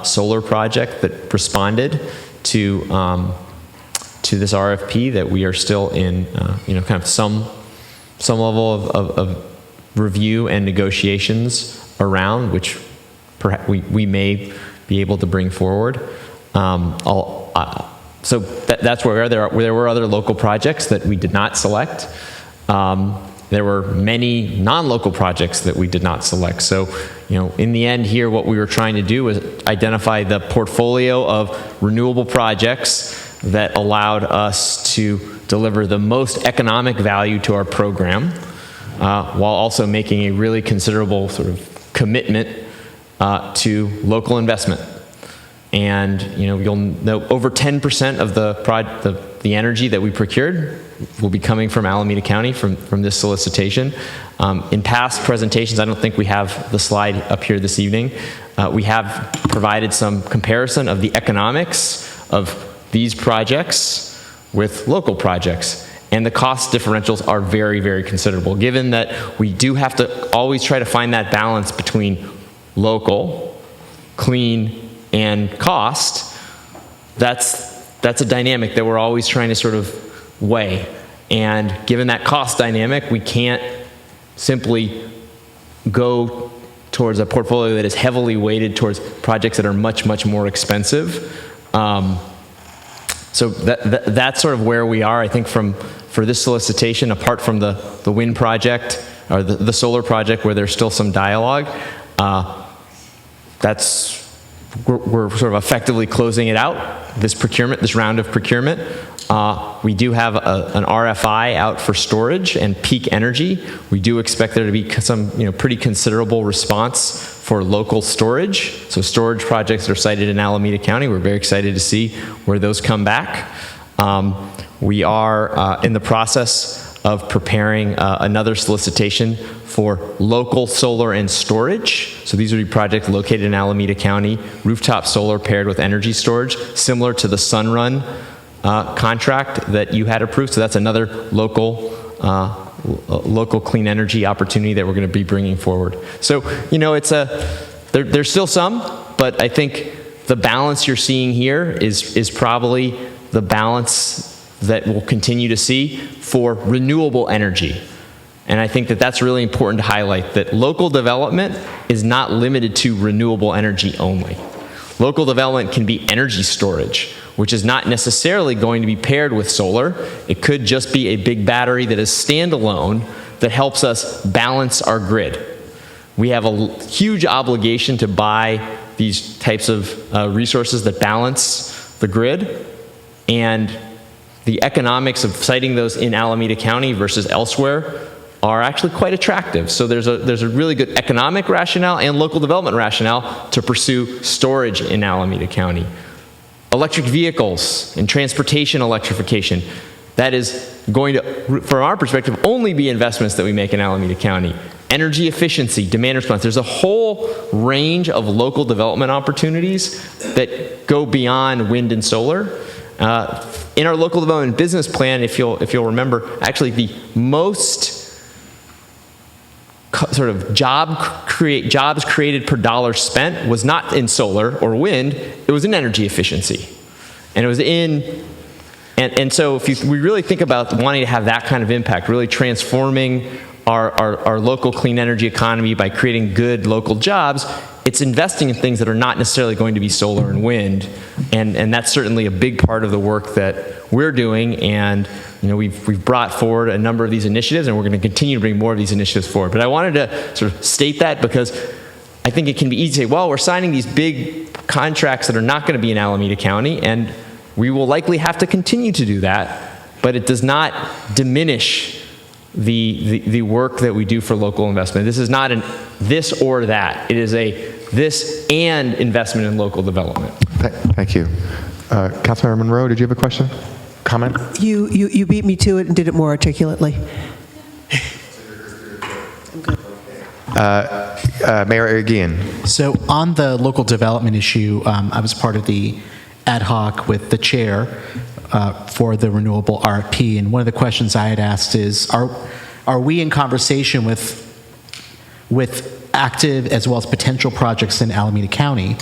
solar project that responded to this RFP that we are still in kind of some level of review and negotiations around, which perhaps we may be able to bring forward. So that's where there were other local projects that we did not select. There were many non-local projects that we did not select. So, in the end here, what we were trying to do was identify the portfolio of renewable projects that allowed us to deliver the most economic value to our program, while also making a really considerable sort of commitment to local investment. And you'll know over 10% of the energy that we procured will be coming from Alameda County from this solicitation. In past presentations, I don't think we have the slide up here this evening. We have provided some comparison of the economics of these projects with local projects. And the cost differentials are very, very considerable, given that we do have to always try to find that balance between local, clean, and cost. That's a dynamic that we're always trying to sort of way. And given that cost dynamic, we can't simply go towards a portfolio that is heavily weighted towards projects that are much, much more expensive. So that's sort of where we are, I think, for this solicitation, apart from the wind project or the solar project where there's still some dialogue. We're sort of effectively closing it out, this round of procurement. We do have an RFI out for storage and peak energy. We do expect there to be some pretty considerable response for local storage. So storage projects that are cited in Alameda County, we're very excited to see where those come back. We are in the process of preparing another solicitation for local solar and storage. So these would be projects located in Alameda County, rooftop solar paired with energy storage, similar to the Sunrun contract that you had approved. So that's another local clean energy opportunity that we're going to be bringing forward. So, there's still some, but I think the balance you're seeing here is probably the balance that we'll continue to see for renewable energy. And I think that that's really important to highlight, that local development is not limited to renewable energy only. Local development can be energy storage, which is not necessarily going to be paired with solar. It could just be a big battery that is standalone that helps us balance our grid. We have a huge obligation to buy these types of resources that balance the grid, and the economics of siting those in Alameda County versus elsewhere are actually quite attractive. So there's a really good economic rationale and local development rationale to pursue storage in Alameda County. Electric vehicles and transportation electrification, that is going to, from our perspective, only be investments that we make in Alameda County. Energy efficiency, demand response, there's a whole range of local development opportunities that go beyond wind and solar. In our local development business plan, if you'll remember, actually the most sort of jobs created per dollar spent was not in solar or wind, it was in energy efficiency. And it was and so if we really think about wanting to have that kind of impact, really transforming our local clean energy economy by creating good local jobs, it's investing in things that are not necessarily going to be solar and wind. And that's certainly a big part of the work that we're doing. And we've brought forward a number of these initiatives, and we're going to continue to bring more of these initiatives forward. But I wanted to sort of state that because I think it can be easy to say, well, we're signing these big contracts that are not going to be in Alameda County, and we will likely have to continue to do that. But it does not diminish the work that we do for local investment. This is not an this or that. It is a this and investment in local development. Thank you. Councilmember Monroe, did you have a question? Comment? You beat me to it and did it more articulately. Mayor Araguian. So on the local development issue, I was part of the ad hoc with the chair for the renewable RFP, and one of the questions I had asked is, are we in conversation with active as well as potential projects in Alameda County?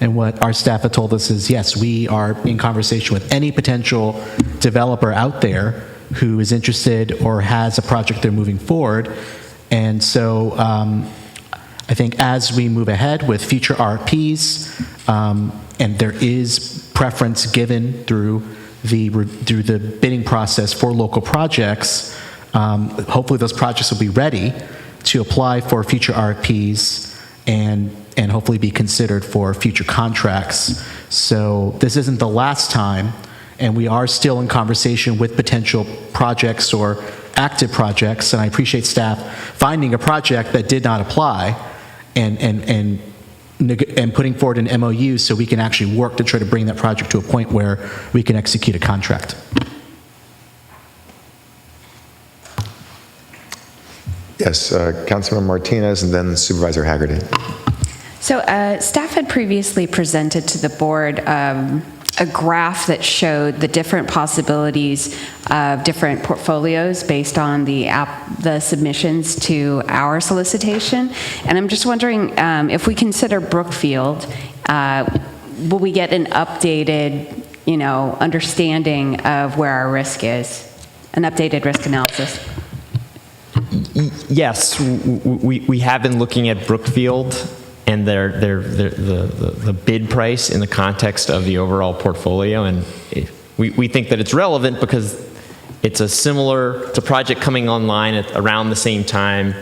And what our staff had told us is, yes, we are in conversation with any potential developer out there who is interested or has a project they're moving forward. And so I think as we move ahead with future RFPs, and there is preference given through the bidding process for local projects, hopefully those projects will be ready to apply for future RFPs and hopefully be considered for future contracts. So this isn't the last time, and we are still in conversation with potential projects or active projects, and I appreciate staff finding a project that did not apply and putting forward an MOU so we can actually work to try to bring that project to a point where we can execute a contract. Yes, Councilmember Martinez and then Supervisor Haggerty. So staff had previously presented to the board a graph that showed the different possibilities of different portfolios based on the submissions to our solicitation. And I'm just wondering if we consider Brookfield, will we get an updated, understanding of where our risk is? an updated risk analysis? Yes, we have been looking at Brookfield and the bid price in the context of the overall portfolio, and we think that it's relevant because it's a project coming online at around the same time,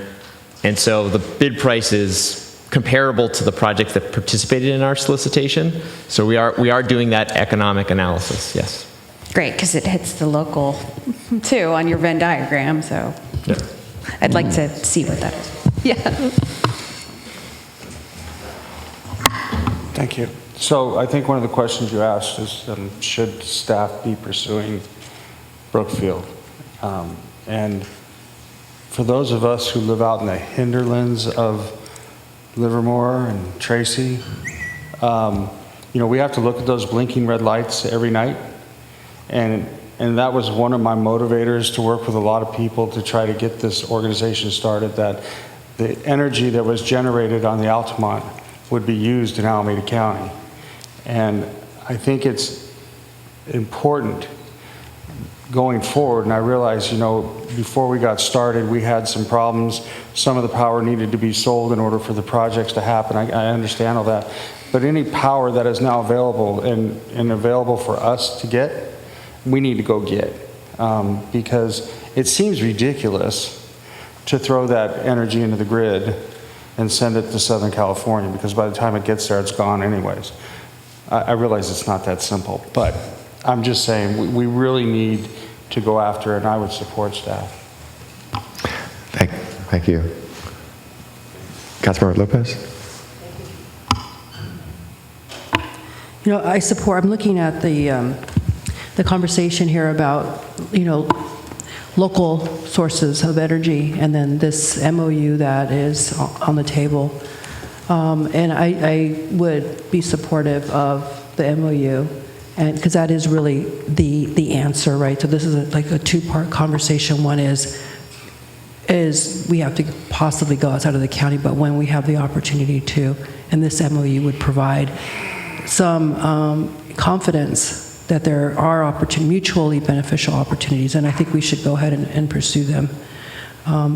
and so the bid price is comparable to the project that participated in our solicitation. So we are doing that economic analysis. Yes. Great, because it hits the local too on your Venn diagram. So Yeah. I'd like to see what that is. Yeah. Thank you. So I think one of the questions you asked is, should staff be pursuing Brookfield? And for those of us who live out in the hinterlands of Livermore and Tracy, we have to look at those blinking red lights every night. And that was one of my motivators to work with a lot of people to try to get this organization started, that the energy that was generated on the Altamont would be used in Alameda County. And I think it's important going forward, and I realize, before we got started, we had some problems. Some of the power needed to be sold in order for the projects to happen. I understand all that. But any power that is now available and available for us to get, we need to go get. Because it seems ridiculous to throw that energy into the grid and send it to Southern California, because by the time it gets there, it's gone anyways. I realize it's not that simple, but I'm just saying we really need to go after it, and I would support staff. Thank you. Councilmember Lopez? I support, I'm looking at the conversation here about, local sources of energy, and then this MOU that is on the table. And I would be supportive of the MOU, and because that is really the answer, right? So this is like a two-part conversation. One is we have to possibly go outside of the county, but when we have the opportunity to, and this MOU would provide some confidence that there are mutually beneficial opportunities, and I think we should go ahead and pursue them,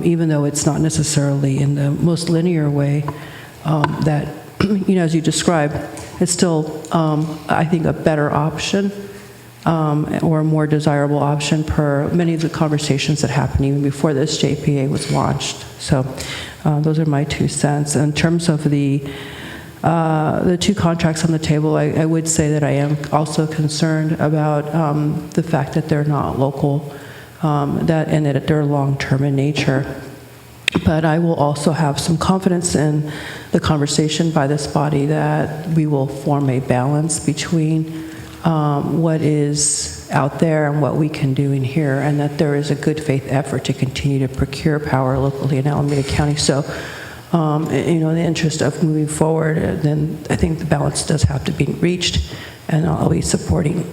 even though it's not necessarily in the most linear way that, as you described, it's still, I think, a better option or a more desirable option per many of the conversations that happened even before this JPA was launched. So those are my 2 cents. In terms of the 2 contracts on the table, I would say that I am also concerned about the fact that they're not local, and that they're long-term in nature. But I will also have some confidence in the conversation by this body that we will form a balance between what is out there and what we can do in here, and that there is a good faith effort to continue to procure power locally in Alameda County. So in the interest of moving forward, then I think the balance does have to be reached, and I'll be supporting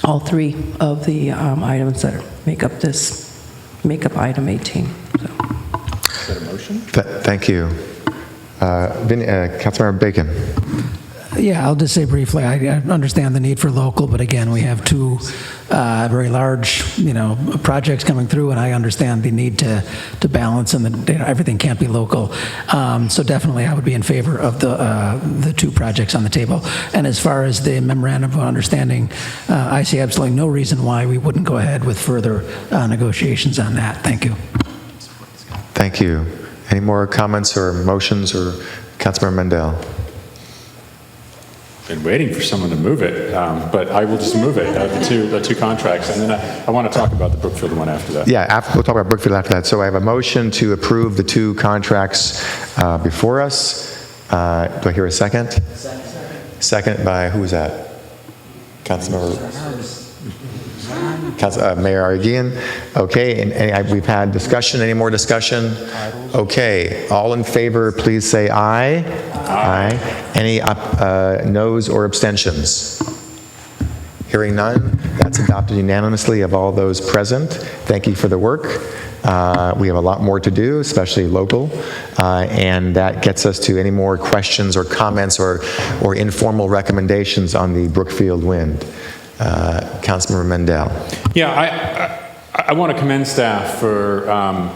all 3 of the items that make up item 18. So. Is that a motion? Thank you. Councilmember Bacon. Yeah, I'll just say briefly, I understand the need for local, but again, we have 2 very large, projects coming through, and I understand the need to balance, and everything can't be local. So definitely, I would be in favor of the 2 projects on the table. And as far as the memorandum of understanding, I see absolutely no reason why we wouldn't go ahead with further negotiations on that. Thank you. Thank you. Any more comments or motions, or Councilmember Mendel? Been waiting for someone to move it, but I will just move it, the two contracts, and then I want to talk about the Brookfield one after that. Yeah, we'll talk about Brookfield after that. So I have a motion to approve the 2 contracts before us. Do I hear a second? Second by, who was that? Mayor Arguian. Okay, and we've had discussion. Any more discussion? Okay, all in favor, please say aye. Aye. Any noes or abstentions? Hearing none, that's adopted unanimously of all those present. Thank you for the work. We have a lot more to do, especially local, and that gets us to any more questions or comments or informal recommendations on the Brookfield Wind. Councilmember Mendel. Yeah, I want to commend staff for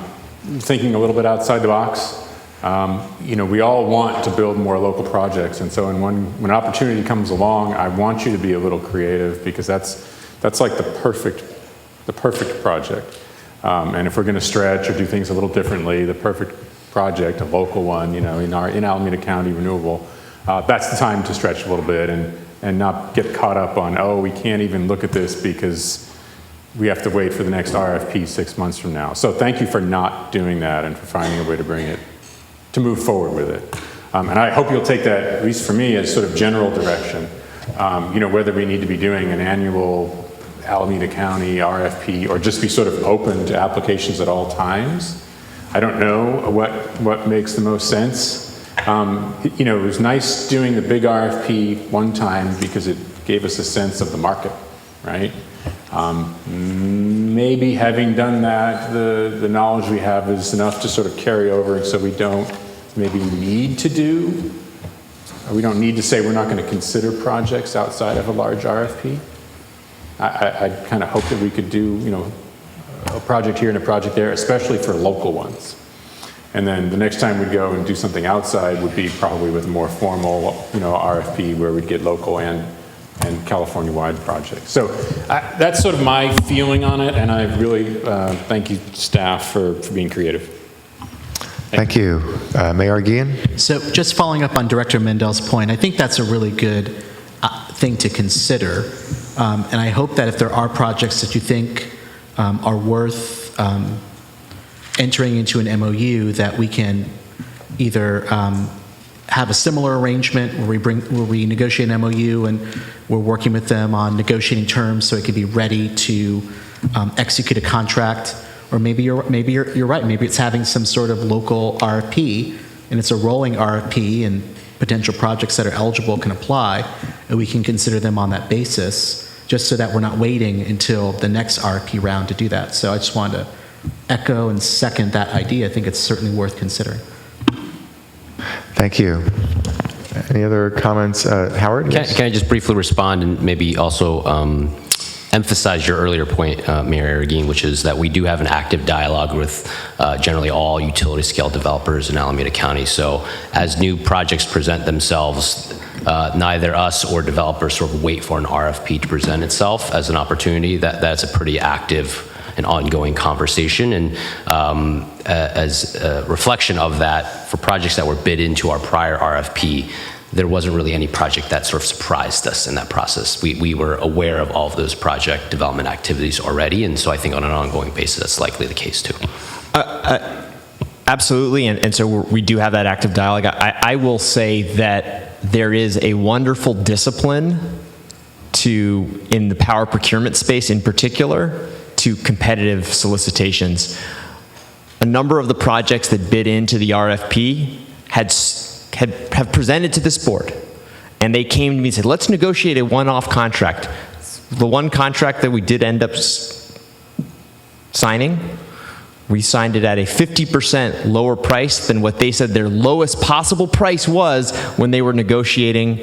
thinking a little bit outside the box. We all want to build more local projects, and so when an opportunity comes along, I want you to be a little creative, because that's like the perfect project. And if we're going to stretch or do things a little differently, the perfect project, a local one, in Alameda County renewable, that's the time to stretch a little bit and not get caught up on, oh, we can't even look at this because we have to wait for the next RFP 6 months from now. So thank you for not doing that and for finding a way to move forward with it. And I hope you'll take that, at least for me, as sort of general direction. Whether we need to be doing an annual Alameda County RFP or just be sort of open to applications at all times. I don't know what makes the most sense. It was nice doing the big RFP one time because it gave us a sense of the market, right? Maybe having done that, the knowledge we have is enough to sort of carry over, so we don't maybe need to do, or we don't need to say we're not going to consider projects outside of a large RFP. I kind of hope that we could do, a project here and a project there, especially for local ones. And then the next time we'd go and do something outside would be probably with a more formal, RFP where we'd get local and California-wide projects. So that's sort of my feeling on it, and I really thank you, staff, for being creative. Thank you. Mayor Guillen? So just following up on Director Mendel's point, I think that's a really good thing to consider. And I hope that if there are projects that you think are worth entering into an MOU, that we can either have a similar arrangement where we negotiate an MOU and we're working with them on negotiating terms so it could be ready to execute a contract. Or maybe you're right. Maybe it's having some sort of local RFP, and it's a rolling RFP, and potential projects that are eligible can apply, and we can consider them on that basis, just so that we're not waiting until the next RFP round to do that. So I just wanted to echo and second that idea. I think it's certainly worth considering. Thank you. Any other comments? Howard? Can I just briefly respond and maybe also emphasize your earlier point, Mayor Guillen, which is that we do have an active dialogue with generally all utility scale developers in Alameda County. So as new projects present themselves, neither us or developers sort of wait for an RFP to present itself as an opportunity. That's a pretty active and ongoing conversation. And as a reflection of that, for projects that were bid into our prior RFP, there wasn't really any project that sort of surprised us in that process. We were aware of all of those project development activities already, and so I think on an ongoing basis, that's likely the case too. Absolutely, and so we do have that active dialogue. I will say that there is a wonderful discipline in the power procurement space in particular, to competitive solicitations. A number of the projects that bid into the RFP have presented to this board, and they came to me and said, let's negotiate a one-off contract. The one contract that we did end up signing, we signed it at a 50% lower price than what they said their lowest possible price was when they were negotiating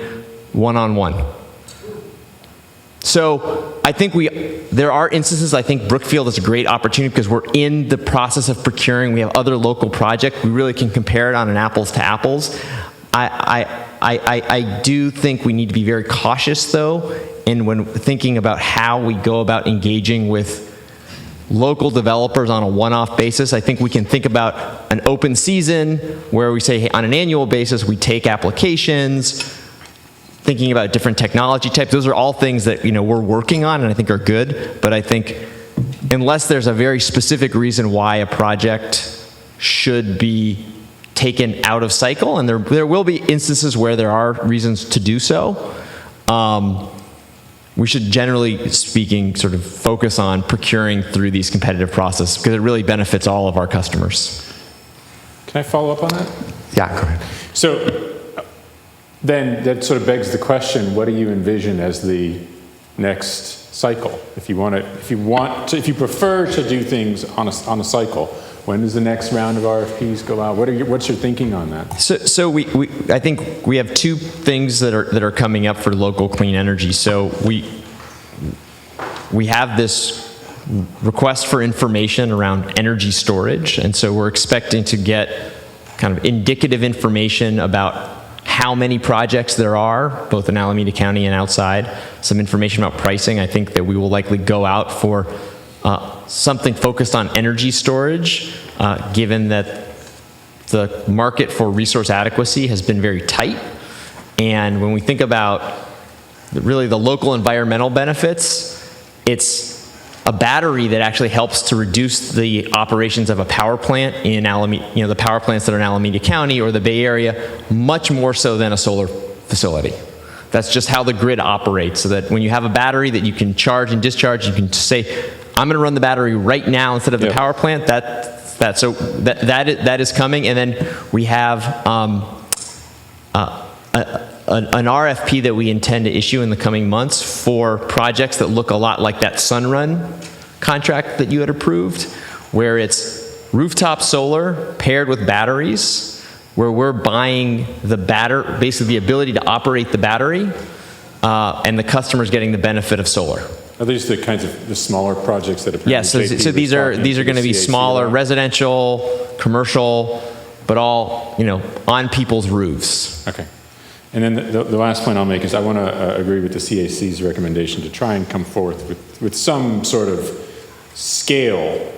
one-on-one. So I think there are instances. I think Brookfield is a great opportunity because we're in the process of procuring. We have other local projects. We really can compare it on an apples to apples. I do think we need to be very cautious, though, in when thinking about how we go about engaging with local developers on a one-off basis. I think we can think about an open season where we say, hey, on an annual basis, we take applications, thinking about different technology types. Those are all things that we're working on and I think are good. But I think unless there's a very specific reason why a project should be taken out of cycle, and there will be instances where there are reasons to do so, we should, generally speaking, sort of focus on procuring through these competitive processes because it really benefits all of our customers. Can I follow up on that? Yeah, go ahead. So then that sort of begs the question, what do you envision as the next cycle? If you prefer to do things on a cycle, when does the next round of RFPs go out? What's your thinking on that? So I think we have two things that are coming up for local clean energy. So we have this request for information around energy storage. And so we're expecting to get kind of indicative information about how many projects there are, both in Alameda County and outside, some information about pricing. I think that we will likely go out for something focused on energy storage, given that the market for resource adequacy has been very tight. And when we think about really the local environmental benefits, it's a battery that actually helps to reduce the operations of a power plant in Alameda, the power plants that are in Alameda County or the Bay Area, much more so than a solar facility. That's just how the grid operates, so that when you have a battery that you can charge and discharge, you can say, I'm going to run the battery right now instead of the power plant. That is coming. And then we have an RFP that we intend to issue in the coming months for projects that look a lot like that Sunrun contract that you had approved, where it's rooftop solar paired with batteries, where we're buying basically the ability to operate the battery, and the customer's getting the benefit of solar. Are these the kinds of the smaller projects that apparently Yes, so these are going to be smaller, residential, commercial, but all on people's roofs. Okay. And then the last point I'll make is I want to agree with the CAC's recommendation to try and come forth with some sort of scale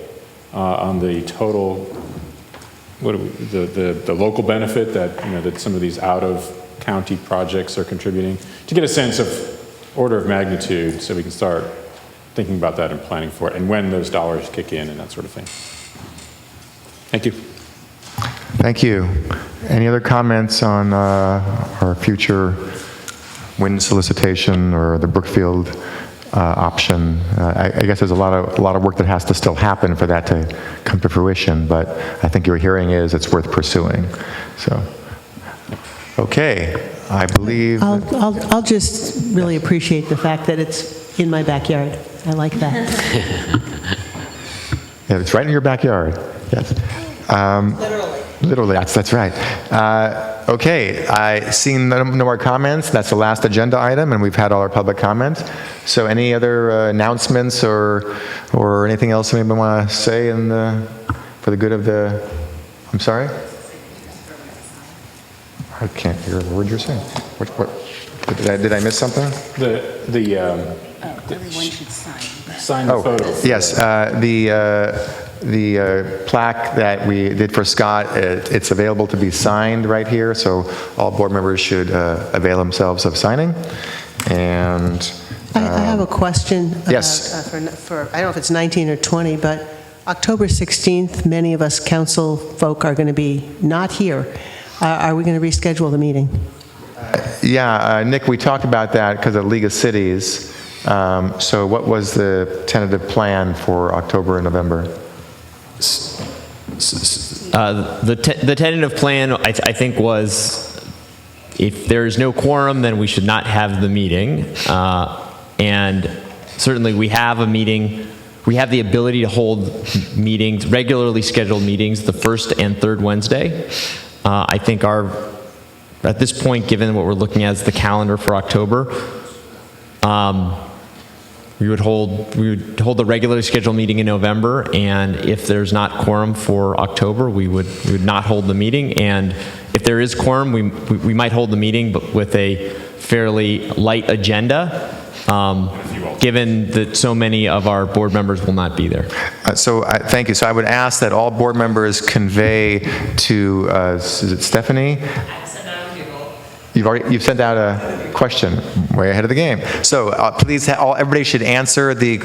on the total, the local benefit that that some of these out-of-county projects are contributing, to get a sense of order of magnitude, so we can start thinking about that and planning for it, and when those dollars kick in and that sort of thing. Thank you. Thank you. Any other comments on our future wind solicitation or the Brookfield option? I guess there's a lot of work that has to still happen for that to come to fruition, but I think your hearing is it's worth pursuing. So, okay, I believe. I'll just really appreciate the fact that it's in my backyard. I like that. Yeah, it's right in your backyard. Yes. Literally, that's right. Okay, I see no more comments. That's the last agenda item, and we've had all our public comments. So any other announcements or anything else anybody want to say for the good of the, I'm sorry? I can't hear a word you're saying. What did I miss something? Everyone should sign the photo. Yes, the plaque that we did for Scott, it's available to be signed right here, so all board members should avail themselves of signing. And I have a question. Yes. For I don't know if it's 19 or 20, but October 16th, many of us council folk are going to be not here. Are we going to reschedule the meeting? Yeah, Nick, we talked about that because of League of Cities. So what was the tentative plan for October and November? The tentative plan, I think, was if there is no quorum, then we should not have the meeting. And certainly we have a meeting. We have the ability to hold meetings, regularly scheduled meetings, the first and third Wednesday. I think at this point, given what we're looking at as the calendar for October, we would hold the regularly scheduled meeting in November, and if there's not quorum for October, we would not hold the meeting. And if there is quorum, we might hold the meeting, but with a fairly light agenda, given that so many of our board members will not be there. Thank you. So I would ask that all board members convey to, is it Stephanie? You've sent out a question, way ahead of the game. So please, everybody should answer the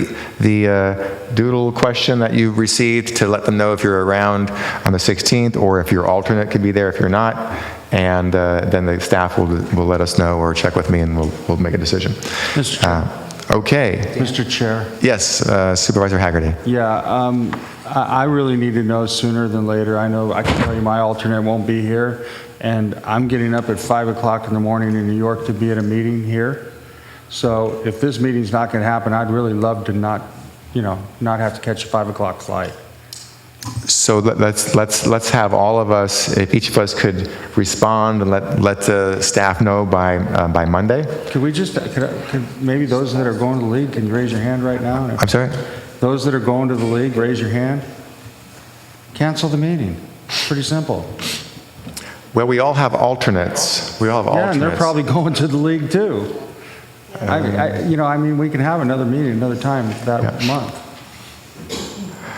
doodle question that you received to let them know if you're around on the 16th, or if your alternate could be there if you're not. And then the staff will let us know, or check with me, and we'll make a decision. Mr. Chair. Okay. Mr. Chair. Yes, Supervisor Haggerty. Yeah, I really need to know sooner than later. I know I can tell you my alternate won't be here, and I'm getting up at 5 o'clock in the morning in New York to be at a meeting here. So if this meeting's not going to happen, I'd really love to not have to catch a 5 o'clock flight. So let's have all of us, if each of us could respond and let the staff know by Monday. Could we just, could maybe those that are going to the league, can you raise your hand right now? I'm sorry? Those that are going to the league, raise your hand. Cancel the meeting. Pretty simple. Well, we all have alternates. We all have Yeah, alternates. and they're probably going to the league too. I mean, we can have another meeting another time that month.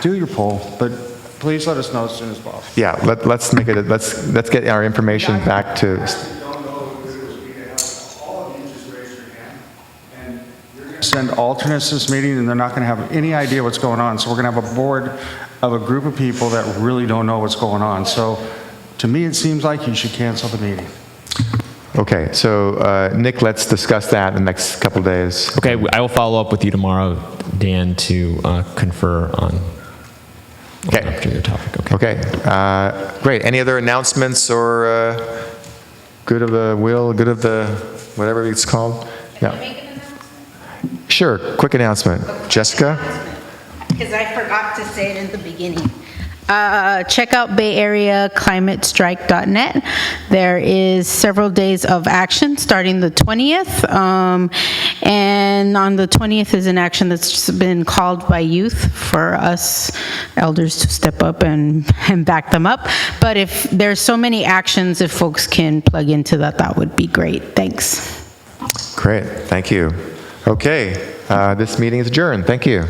Do your poll, but please let us know as soon as possible. Yeah, let's make it, let's get our information back to, Send alternates to this meeting, and they're not going to have any idea what's going on. So we're going to have a board of a group of people that really don't know what's going on. So to me, it seems like you should cancel the meeting. okay, so Nick, let's discuss that in the next couple of days. Okay, I will follow up with you tomorrow, Dan, to confer on after your topic. Okay. Okay, great. Any other announcements or good of the will, good of the, whatever it's called? Yeah. Sure, quick announcement. Jessica? Because I forgot to say it in the beginning. Check out BayAreaClimateStrike.net. There is several days of action starting the 20th. And on the 20th is an action that's been called by youth for us elders to step up and back them up. But if there's so many actions, if folks can plug into that, that would be great. Thanks. Great, thank you. Okay, this meeting is adjourned. Thank you.